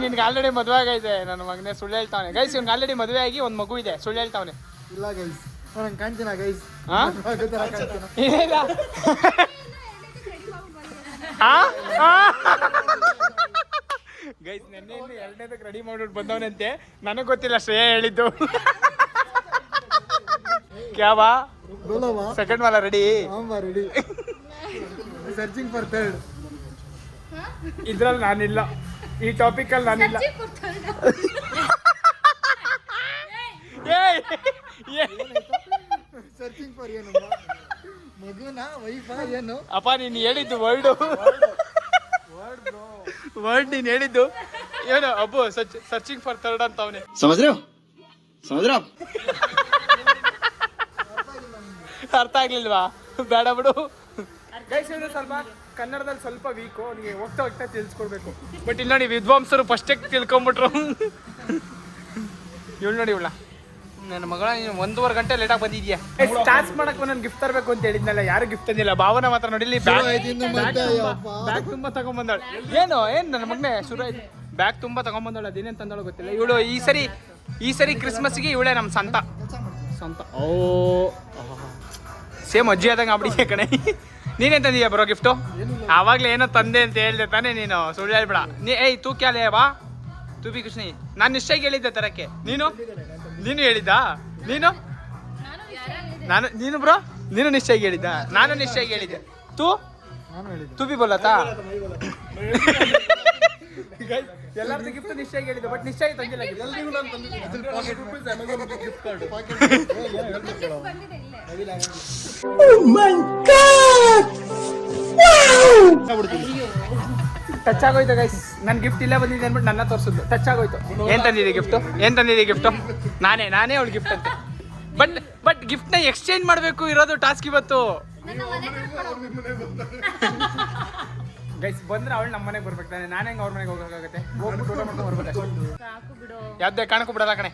[SPEAKER 1] ನಿನ್ಗೆ ಆಲ್ರೆಡಿ ಮದುವೆ ಆಗೈತೆ. ನನ್ನ ಮಗನೇ ಸುಳ್ಳು ಹೇಳ್ತಾವನೆ ಗೈಸ್. ಇವ್ನಿಗೆ ಆಲ್ರೆಡಿ ಮದುವೆ ಆಗಿ ಒಂದು ಮಗು ಇದೆ, ಸುಳ್ಳು ಹೇಳ್ತಾವನೆ.
[SPEAKER 5] ಇಲ್ಲ ಗೈಸ್, ನಾನು ಕಾಣ್ತೀನ ಗೈಸ್.
[SPEAKER 1] ಗೈಸ್, ನೆನ್ನೆ ಎರಡನೇದಕ್ಕೆ ರೆಡಿ ಮಾಡ್ಬಿಟ್ಟು ಬಂದವನಂತೆ. ನನಗೆ ಗೊತ್ತಿಲ್ಲ, ಶ್ರೇಯಾ ಹೇಳಿದ್ದು. ಕ್ಯಾವಾ ಸೆಕೆಂಡ್ ವಾಲ ready?
[SPEAKER 5] Ready. Searching for third.
[SPEAKER 1] ಇದ್ರಲ್ಲಿ ನಾನಿಲ್ಲ, ಈ ಟಾಪಿಕ್ ಅಲ್ಲಿ ನಾನಿಲ್ಲ.
[SPEAKER 5] ಸರ್ಚಿಂಗ್ ಫಾರ್ ಏನು? ಮಗುನ ವೈಫಾ ಏನು?
[SPEAKER 1] ಅಪ್ಪ ನೀನು ಹೇಳಿದ್ದು ವರ್ಡ್ ನೀನು ಹೇಳಿದ್ದು ಏನು? ಅಬ್ಬು ಸರ್ಚಿಂಗ್ ಫಾರ್ ಥರ್ಡ್ ಅಂತ ಅವನೇ. ಅರ್ಥ ಆಗ್ಲಿಲ್ವಾ? ಬೇಡ ಬಿಡು ಗೈಸ್. ಸ್ವಲ್ಪ ಕನ್ನಡದಲ್ಲಿ ಸ್ವಲ್ಪ ವೀಕು, ಅವನಿಗೆ ಹೋಗ್ತಾ ತಿಳ್ಸ್ಕೊಡ್ಬೇಕು. ಬಟ್ ಇಲ್ಲಿ ನೋಡಿ, ವಿದ್ವಾಂಸರು ಫಸ್ಟೇ ತಿಳ್ಕೊಂಬಿಟ್ರು. ಇವಳು ನೋಡಿ, ಇವಳ ನನ್ನ ಮಗಳ, ನೀನು 1.5 ಗಂಟೆ ಲೇಟಾಗಿ ಬಂದಿದ್ಯಾ. ಸ್ಟಾರ್ಟ್ ಮಾಡಕ್ಕೆ ನಾನು ಗಿಫ್ಟ್ ತರಬೇಕು ಅಂತ ಹೇಳಿದ್ನಲ್ಲ, ಯಾರು ಗಿಫ್ಟ್ ತಂದಿಲ್ಲ. ಭಾವನ ಮಾತ್ರ ನೋಡಿ, ಬ್ಯಾಗ್ ತುಂಬಾ ತಗೊಂಡ್ಬಂದಾಳೆ. ಏನು ನನ್ನ ಮಗನೇ ಶುರು ಆಯ್ತು. ಬ್ಯಾಗ್ ತುಂಬಾ ತಗೊಂಡ್ಬಂದಾಳೆ. ಅದೇನೇನು ತಂದಾಳೋ ಗೊತ್ತಿಲ್ಲ. ಇವಳು ಈ ಸರಿ ಕ್ರಿಸ್ಮಸ್ಗೆ ಇವಳೇ ನಮ್ಮ ಸಂತ. ಓ, ಸೇಮ್ ಅಜ್ಜಿ ಆದಂಗೆ ಆಗ್ಬಿಡಿದೆ ಕಣೆ. ನೀನೇನು ತಂದೀಯ ಬರೋ ಗಿಫ್ಟು? ಆವಾಗಲೇ ಏನೋ ತಂದೆ ಅಂತ ಹೇಳ್ದೆ ತಾನೇ ನೀನು, ಸುಳ್ಳು ಹೇಳ್ಬೇಡ. ತೂ ಕ್ಯಾಲೆ ಬಾ, ತೂ ಬಿ ಕುछ नहीं. ನಾನು ನಿಶ್ಚಯಕ್ಕೆ ಹೇಳಿದ್ದೆ ತರಕ್ಕೆ. ನೀನು ಹೇಳಿದ್ದ? ನೀನು ಬ್ರೋ ನೀನು ನಿಶ್ಚಯ ಹೇಳಿದ್ದ, ನಾನು ನಿಶ್ಚಯ ಹೇಳಿದ್ದೆ. ತೂ ಬಿ ಬೋಲತಾ ಎಲ್ಲರದ್ದು ಗಿಫ್ಟ್ ನಿಶ್ಚಯ ಹೇಳಿದ್ದು, ಬಟ್ ನಿಶ್ಚಯ ತಂದಿಲ್ಲ. ಟಚ್ ಆಗೋಯ್ತು ಗೈಸ್, ನನ್ ಗಿಫ್ಟ್ ಇಲ್ಲೇ ಬಂದಿದೆ ಅಂದ್ಬಿಟ್ಟು ನನ್ನ ತೋರಿಸಿದ್ದು ಟಚ್ ಆಗೋಯ್ತು. ಏನ್ ತಂದಿದೆ ಗಿಫ್ಟು? ನಾನೇ ಅವಳು ಗಿಫ್ಟ್ ಅಂತ. ಬಟ್ ಗಿಫ್ಟ್ ನ ಎಕ್ಸ್ಚೇಂಜ್ ಮಾಡ್ಬೇಕು ಇರೋದು ಟಾಸ್ಕ್ ಇವತ್ತು. ಗೈಸ್ ಬಂದ್ರೆ ಅವಳು ನಮ್ಮ ಮನೆಗೆ ಬರ್ಬೇಕು ತಾನೆ, ನಾನೇ ಹೆಂಗೆ ಅವ್ರ ಮನೆಗೆ ಹೋಗೋಕ್ಕಾಗತ್ತೆ? ಹೋಗ್ಬಿಟ್ಟು ಊಟ ಮಾಡ್ಕೊಂಡು ಬರ್ಬೇಕು ಅಷ್ಟೇ. ಯಾವ್ದೇ ಕಾಣಕ್ಕೂ ಬಿಡಲ್ಲ ಕಣೆ.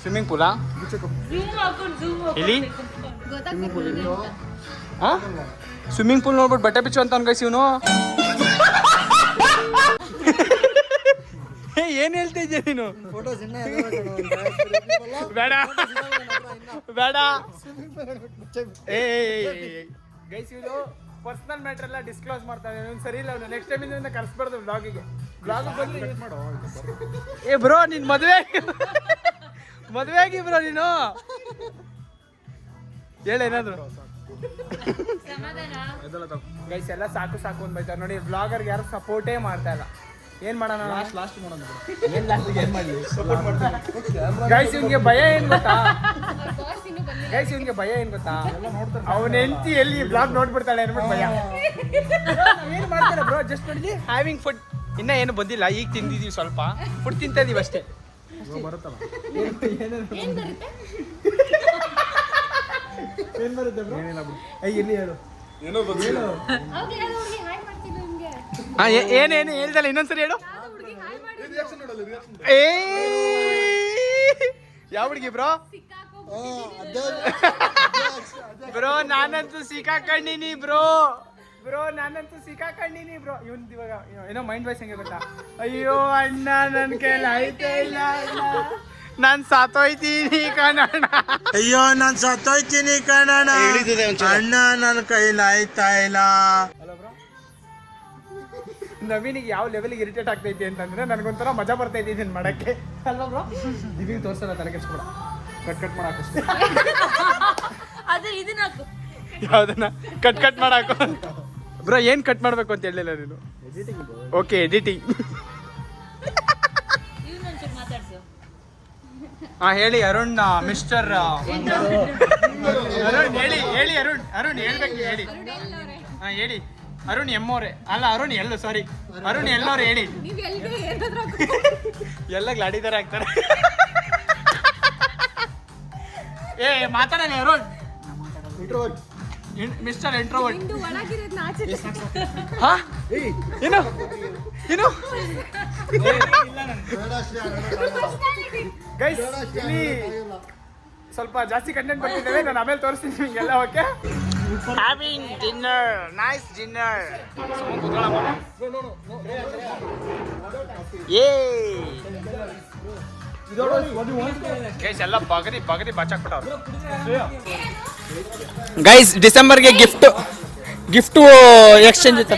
[SPEAKER 1] ಸ್ವಿಮ್ಮಿಂಗ್ ಪೂಲಾ ಇಲ್ಲಿ? ಸ್ವಿಮ್ಮಿಂಗ್ ಪೂಲ್ ನೋಡ್ಬಿಟ್ಟು ಬಟ್ಟೆ ಬಿಚ್ಚು ಅಂತ ಗೈಸ್ ಇವನು. ಏನ್ ಹೇಳ್ತಾ ಇದ್ಯಾ ನೀನು? ಬೇಡ ಗೈಸ್ ಇದು ಪರ್ಸನಲ್ ಮ್ಯಾಟರ್ ಎಲ್ಲ ಡಿಸ್ಕ್ಲೋಸ್ ಮಾಡ್ತಾನೆ. ಸರಿ ಇಲ್ಲ, ಅವ್ನು ನೆಕ್ಸ್ಟ್ ಟೈಮ್ ಇಂದ ಕರ್ಸ್ಬಾರ್ದು ಬ್ಲಾಗಿಗೆ. ಬ್ಲಾಗ್ ಬಂದು ಯೂಸ್ ಮಾಡೋ. ಏ ಬ್ರೋ, ನೀನ್ ಮದುವೆ ಆಗಿ ಬ್ರೋ ನೀನು ಹೇಳೇನಾದ್ರು. ಗೈಸ್ ಎಲ್ಲ ಸಾಕು ಅಂತ ಬೈತಾರೆ ನೋಡಿ. ಬ್ಲಾಗರ್ಗೆ ಯಾರು ಸಪೋರ್ಟೇ ಮಾಡ್ತಾ ಇಲ್ಲ. ಏನ್ ಮಾಡೋಣ? ಲಾಸ್ಟ್ ಮಾಡೋಣ. ಗೈಸ್ ಇವ್ನಿಗೆ ಭಯ ಏನ್ ಗೊತ್ತಾ? ಅವನ ಹೆಂಡತಿ ಎಲ್ಲಿ ಬ್ಲಾಗ್ ನೋಡ್ಬಿಡ್ತಾಳೆ ಅನ್ಬಿಟ್ಟು ಭಯ. ಏನ್ ಮಾಡ್ತಾರೆ ಬ್ರೋ? ಜಸ್ಟ್ ನೋಡಿ ಹ್ಯಾವಿಂಗ್ ಫುಡ್. ಇನ್ನ ಏನು ಬಂದಿಲ್ಲ, ಈಗ ತಿಂದಿದೀವಿ, ಸ್ವಲ್ಪ ಫುಡ್ ತಿಂತಾ ಇದೀವಿ ಅಷ್ಟೇ. ಬರುತ್ತಲ್ಲ ಏನ್ ಬರುತ್ತೆ ಬ್ರೋ? ಏನಿಲ್ಲ ಬ್ರೋ. ಇಲ್ಲಿ ಹೇಳು. ಏನೋ ಬಂದಿಲ್ಲ. ಏನೇನು ಹೇಳ್ದಲ್ಲ, ಇನ್ನೊಂದ್ಸರಿ ಹೇಳು. ಏ ಯಾವ ಹುಡುಗಿ ಬ್ರೋ? ಬ್ರೋ ನಾನಂತೂ ಸಿಕ್ಕಾಕೊಂಡಿನಿ ಬ್ರೋ. ಇವನ್ ಇವಾಗ ಏನೋ ಮೈಂಡ್ ವಾಯ್ಸ್ ಹೆಂಗೆ ಗೊತ್ತಾ? ಅಯ್ಯೋ ಅಣ್ಣ ನನ್ ಕೈಲಿ ಆಯ್ತಾ ಇಲ್ಲ, ನಾನ್ ಸತ್ತೋಯ್ತೀನಿ ಕಣಣ್ಣ.
[SPEAKER 6] ಅಯ್ಯೋ ನಾನ್ ಸತ್ತೋಯ್ತೀನಿ ಕಣಣ್ಣ, ಅಣ್ಣ ನನ್ನ ಕೈಲಿ ಆಯ್ತಾ ಇಲ್ಲ.
[SPEAKER 1] ನವೀನಿಗೆ ಯಾವ ಲೆವೆಲ್ಗೆ ಇರಿಟೇಟ್ ಆಗ್ತೈತಿ ಅಂತಂದ್ರೆ ನನಗೊಂಥರ ಮಜಾ ಬರ್ತೈತಿ ಇದನ್ನ ಮಾಡಕ್ಕೆ ಅಲ್ವಾ ಬ್ರೋ? ದಿವಿಗೆ ತೋರ್ಸಲ್ಲ, ತಲೆ ಕೆಡ್ಸ್ಕೊಡ. ಕಟ್ ಮಾಡಾಕಷ್ಟೇ. ಯಾವ್ದನ್ನ ಕಟ್ ಮಾಡಾಕು ಬ್ರೋ? ಏನ್ ಕಟ್ ಮಾಡ್ಬೇಕು ಅಂತ ಹೇಳಿಲ್ಲ ನೀನು. Okay, editing. ಹೇಳಿ ಅರುಣ್, ಮಿಸ್ಟರ್ ಅರುಣ್ ಹೇಳಿ ಅರುಣ್ ಹೇಳ್ಬೇಕು ಹೇಳಿ. ಹೇಳಿ ಅರುಣ್ ಎಮ್ಮೋರೆ ಅಲ್ಲ, ಅರುಣ್ ಎಲ್ಲು, ಸಾರಿ ಅರುಣ್ ಎಲ್ಲೋರೆ ಹೇಳಿ. ಎಲ್ಲ ಗ್ಲಾಡಿದಾರ ಆಗ್ತಾರೆ. ಏ ಮಾತಾಡೋಣ ಅರುಣ್. Mister introvert. ಏನು ಗೈಸ್ ಇಲ್ಲಿ ಸ್ವಲ್ಪ ಜಾಸ್ತಿ ಕಂಟೆಂಟ್ ಬರ್ತಿದ್ದೇವೆ, ನಾನು ಆಮೇಲೆ ತೋರಿಸ್ತೀನಿ ನಿಮಗೆಲ್ಲ. Okay, having dinner, nice dinner. Guys ಎಲ್ಲ ಬಗದಿ ಬಾಚಾಕ್ಬಿಟ್ಟವ್ರು. ಗೈಸ್ ಡಿಸೆಂಬರ್ಗೆ ಗಿಫ್ಟು ಎಕ್ಸ್ಚೇಂಜ್ ಇತ್ತು.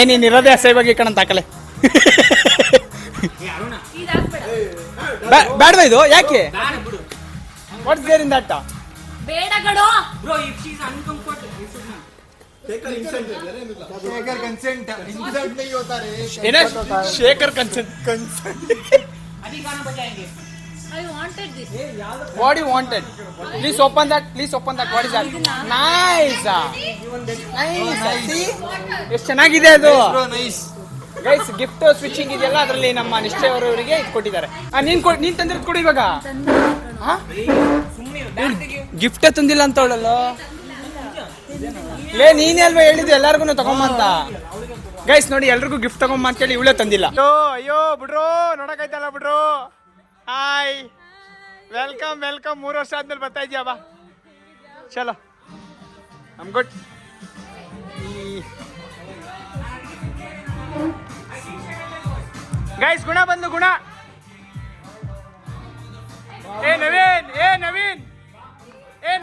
[SPEAKER 1] ನೀನ್ ಇರೋದೇ ಅಸಹ್ಯವಾಗಿ ಕಣಂತ ಹಾಕಲೆ. ಬೇಡವಾ ಇದು? ಯಾಕೆ? What's there in that?
[SPEAKER 7] ಬೇಡ ಕಣೋ.
[SPEAKER 1] Shekhar consent.
[SPEAKER 7] I wanted this.
[SPEAKER 1] What you wanted? Please open that. What is that? Nice. See? ಎಷ್ಟು ಚೆನ್ನಾಗಿದೆ ಅದು. ಗೈಸ್ ಗಿಫ್ಟ್ ಸ್ವಿಚಿಂಗ್ ಇದೆಯಲ್ಲ, ಅದರಲ್ಲಿ ನಮ್ಮ ನಿಶ್ಚಯ ಅವರವರಿಗೆ ಇದು ಕೊಟ್ಟಿದ್ದಾರೆ. ನೀನ್ ತಂದಿರೋದು ಕೊಡಿ ಇವಾಗ. ಗಿಫ್ಟ್ ತಂದಿಲ್ಲ ಅಂತ ಅವಳಲ್ಲ. ನೀನೇ ಅಲ್ವಾ ಹೇಳಿದ್ದು ಎಲ್ಲಾರ್ಗು ತಗೊಂಬಂತ. ಗೈಸ್ ನೋಡಿ, ಎಲ್ರಿಗೂ ಗಿಫ್ಟ್ ತಗೊಂಬ ಅಂತೇಳಿ ಇವಳೇ ತಂದಿಲ್ಲ. ಅಯ್ಯೋ ಬಿಡ್ರು, ನೋಡಕಾಯ್ತಲ್ಲ ಬಿಡ್ರು. Hi, welcome. 3 ವರ್ಷ ಆದ್ಮೇಲೆ ಬರ್ತಾ ಇದೀಯ ಬಾ. ಚಲೋ, ಐಮ್ ಗುಡ್. ಗೈಸ್ ಗುಣ ಬಂದು ಗುಣ. ಏ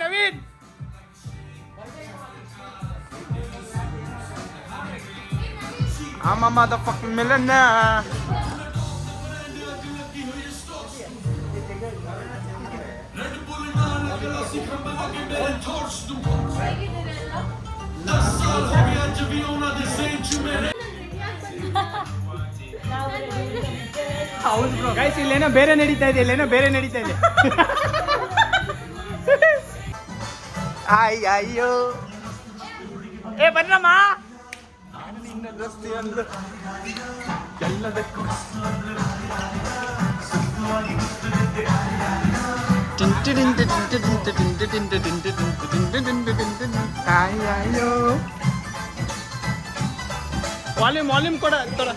[SPEAKER 1] Naveen I'm a motherfucking millionaire. ಹೌದು ಬ್ರೋ ಗೈಸ್, ಇಲ್ಲೇನೋ ಬೇರೆ ನಡೀತಾ ಇದೆ, ಅಯ್ಯೋ ಏ ಬನ್ನಮ್ಮ ಎಲ್ಲದಕ್ಕೂ ಅಯ್ಯೋ ವಾಲ್ಯೂಮ್ ಕೊಡ ತೊಡ.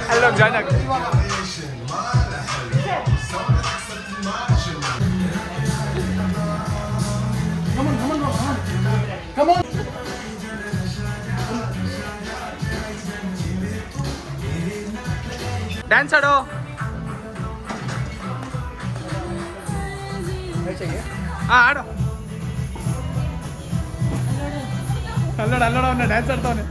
[SPEAKER 1] Hello, Janak. Come on. Dance ado. ಆಡು. ಅಲ್ಲೋಡ ಅವನ್ನ ಡ್ಯಾನ್ಸ್ ಆಡ್ತಾವನೆ.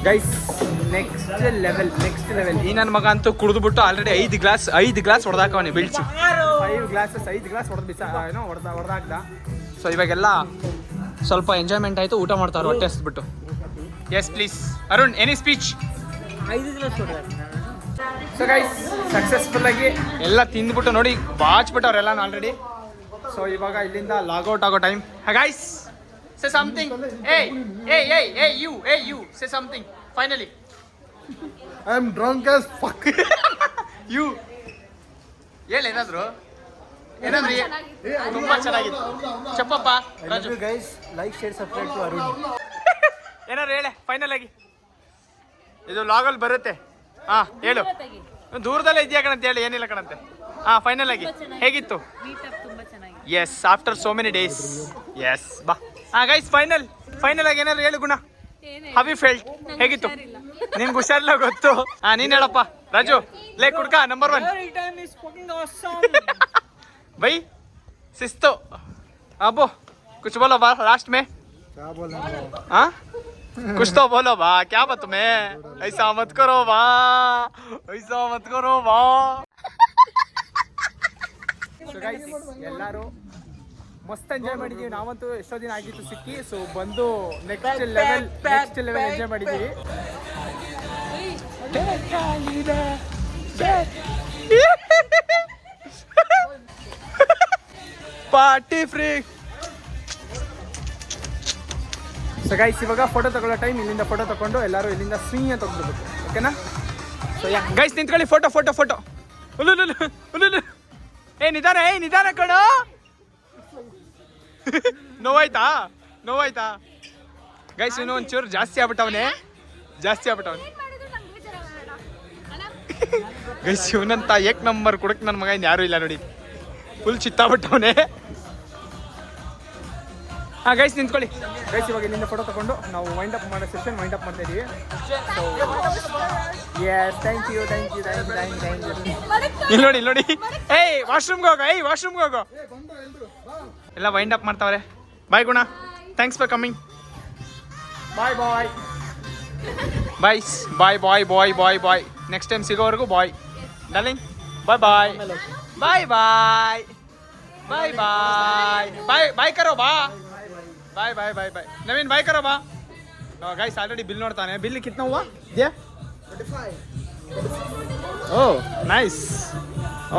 [SPEAKER 1] ಗೈಸ್ ನೆಕ್ಸ್ಟ್ ಲೆವೆಲ್ ಈ ನನ್ನ ಮಗ ಅಂತೂ ಕುಡಿದ್ಬಿಟ್ಟು ಆಲ್ರೆಡಿ 5 ಗ್ಲಾಸ್ ಹೊಡೆದಾಕವನೆ ಬೀಳ್ಸಿ. 5 ಗ್ಲಾಸ್ ಹೊಡೆದಾಕ್ದ. ಸೊ ಇವಾಗೆಲ್ಲ ಸ್ವಲ್ಪ ಎಂಜಾಯ್ಮೆಂಟ್ ಆಯಿತು, ಊಟ ಮಾಡ್ತಾರೆ ಹೊಟ್ಟೆ ಹಸ್ಬಿಟ್ಟು. Yes please Arun, any speech?
[SPEAKER 3] 5 glass ಹೊಡೆದ.
[SPEAKER 1] ಸೊ ಗೈಸ್ ಸಕ್ಸಸ್ಫುಲ್ ಆಗಿ ಎಲ್ಲ ತಿಂದ್ಬಿಟ್ಟು ನೋಡಿ ಬಾಚ್ಬಿಟ್ಟವ್ರೆಲ್ಲ ಆಲ್ರೆಡಿ. ಸೊ ಇವಾಗ ಇಲ್ಲಿಂದ ಲಾಗೌಟ್ ಆಗೋ time. Guys say something. Hey you say something finally.
[SPEAKER 6] I am drunk as fuck.
[SPEAKER 1] You ಹೇಳಿ ಏನಾದ್ರು ತುಂಬಾ ಚೆನ್ನಾಗಿದೆ. ಚಪ್ಪಪ್ಪ Raju.
[SPEAKER 5] Guys like share subscribe to Arun.
[SPEAKER 1] ಏನಾದ್ರು ಹೇಳೆ ಫೈನಲ್ ಆಗಿ. ಇದು ಲಾಗಲ್ಲಿ ಬರುತ್ತೆ. ಹಾ ಹೇಳು. ದೂರದಲ್ಲೇ ಇದೆಯಾ ಕಣಂತ ಹೇಳಿ, ಏನಿಲ್ಲ ಕಣಂತೆ. ಹಾ ಫೈನಲ್ ಆಗಿ ಹೇಗಿತ್ತು? Yes after so many days. Yes ಬಾ. ಹಾ ಗೈಸ್ ಫೈನಲ್ ಆಗಿ ಏನಾದ್ರು ಹೇಳು ಗುಣ. How you felt? ಹೇಗಿತ್ತು? ನಿನ್ಗೆ ಹುಷಾರಿಲ್ಲ ಗೊತ್ತು. ಹಾ ನೀನ್ ಹೇಳಪ್ಪ ರಾಜು. ಲೇ ಕುಡ್ಕ ನಂಬರ್ 1 भाई सिस्तो अबो कुछ बोलो बा लास्ट में.
[SPEAKER 6] क्या बोला?
[SPEAKER 1] हाँ कुछ तो बोलो बा. क्या बात तुम्हें? ऐसा मत करो बा. So guys ಎಲ್ಲರೂ ಮಸ್ತ್ ಎಂಜಾಯ್ ಮಾಡಿದೀವಿ. ನಾವಂತೂ ಎಷ್ಟೋ ದಿನ ಆಗಿತ್ತು ಸಿಕ್ಕಿ. ಸೊ ಬಂದು ನೆಕ್ಸ್ಟ್ ಲೆವೆಲ್ ಎಂಜಾಯ್ ಮಾಡಿದೀವಿ. Party free. ಸೊ ಗೈಸ್ ಇವಾಗ ಫೋಟೋ ತಗೊಳ್ಳೋ ಟೈಮ್. ಇಲ್ಲಿಂದ ಫೋಟೋ ತಗೊಂಡು ಎಲ್ಲರೂ ಇಲ್ಲಿಂದ ಸ್ವೀ ಅಂತ ಹೋಗ್ಬಿಡ್ಬೇಕು. ಓಕೆನಾ? ಸೊ ಯಾ ಗೈಸ್ ನಿಂತ್ಕೊಳ್ಳಿ. ಫೋಟೋ ಉಲ್ಲು. ಏ ನಿಧಾನ ಕಣೋ. ನೋವಾಯ್ತಾ ಗೈಸ್? ಇನ್ನೂ ಒಂಚೂರು ಜಾಸ್ತಿ ಆಗ್ಬಿಟ್ಟವನೆ. ಗೈಸ್ ಇವನಂತ ಏಕ್ ನಂಬರ್ ಕೊಡಕ್ ನನ್ನ ಮಗ ಇನ್ನು ಯಾರು ಇಲ್ಲ ನೋಡಿ. ಫುಲ್ ಚಿತ್ತಾಗ್ಬಿಟ್ಟವನೆ. ಹಾಂ ಗೈಸ್ ನಿಂತ್ಕೊಳ್ಳಿ. ಗೈಸ್ ಇವಾಗ ಇಲ್ಲಿಂದ ಫೋಟೋ ತಗೊಂಡು ನಾವು ವೈಂಡ್ ಅಪ್ ಮಾಡ್ತಾ ಇದೀವಿ. So yes thank you. ಇಲ್ಲಿ ನೋಡಿ. ಏಯ್ ವಾಶ್ರೂಮ್ಗೆ ಹೋಗೋ. ಎಲ್ಲ ವೈಂಡ್ ಅಪ್ ಮಾಡ್ತಾವ್ರೆ. ಬಾಯ್ ಗುಣ. Thanks for coming. Bye. Next time ಸಿಗೋವರೆಗೂ ಬಾಯ್ ಡಾರ್ಲಿಂಗ್. ಬಾಯ್ ಕರೋ ಬಾ. ಬಾಯ್ ನವೀನ್ ಬಾಯ್ ಕರೋ ಬಾ. ಗೈಸ್ ಆಲ್ರೆಡಿ ಬಿಲ್ ನೋಡ್ತಾನೆ. ಬಿಲ್ ಕಿತ್ನಾ ಹುವಾ? ದಿಯಾ 45. Oh nice.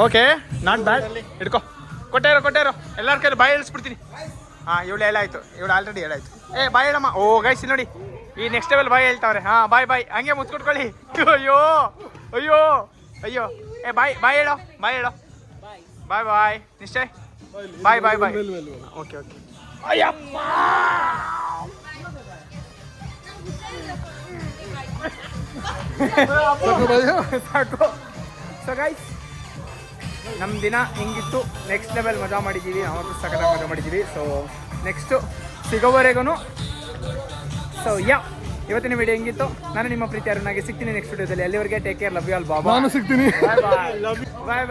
[SPEAKER 1] Okay not bad. ಹಿಡ್ಕೊ. ಕೊಟ್ಟೇರೋ ಎಲ್ಲರ ಕೈಲಿ ಬಾಯ್ ಇಳಿಸ್ಬಿಡ್ತೀನಿ. ಹಾಂ ಇವಳು ಹೇಳಾಯ್ತು, ಇವಳು ಆಲ್ರೆಡಿ ಹೇಳಾಯ್ತು. ಬಾಯ್ ಹೇಳಮ್ಮ. ಓ ಗೈಸ್ ನೋಡಿ, ಈ ನೆಕ್ಸ್ಟ್ ಲೆವೆಲ್ ಬಾಯ್ ಹೇಳ್ತಾವ್ರೆ. ಹಾಂ ಬಾಯ್ ಹಂಗೆ ಮುಚ್ಕೊಟ್ಕೊಳ್ಳಿ. ಅಯ್ಯೋ ಅಯ್ಯೋ ಅಯ್ಯೋ. ಬಾಯ್ ಹೇಳೋ. ಬಾಯ್ ನಿಶ್ಚಯ್. ಬಾಯ್. ಓಕೆ. ಅಯ್ಯಮ್ಮ ಸಾಕು. ಸೊ ಗೈಸ್, ನಮ್ಮ ದಿನ ಹಿಂಗಿತ್ತು. ನೆಕ್ಸ್ಟ್ ಲೆವೆಲ್ ಮಜಾ ಮಾಡಿದ್ದೀವಿ, ಅವತ್ತು ಸಖತ್ತಾಗಿ ಮಜಾ ಮಾಡಿದ್ದೀವಿ. ಸೊ ನೆಕ್ಸ್ಟು ಸಿಗೋವರೆಗೂ ಸೊ ಇವತ್ತಿನ ವಿಡಿಯೋ ಹೆಂಗಿತ್ತು. ನಾನು ನಿಮ್ಮ ಪ್ರೀತಿ ಅರುಣಾಗೆ ಸಿಗ್ತೀನಿ ನೆಕ್ಸ್ಟ್ ವಿಡಿಯೋದಲ್ಲಿ. ಅಲ್ಲಿವರೆಗೆ take care, love you all, ಬಾಬಾ.
[SPEAKER 6] ನಾನು ಸಿಗ್ತೀನಿ.
[SPEAKER 1] ಬಾಯ್.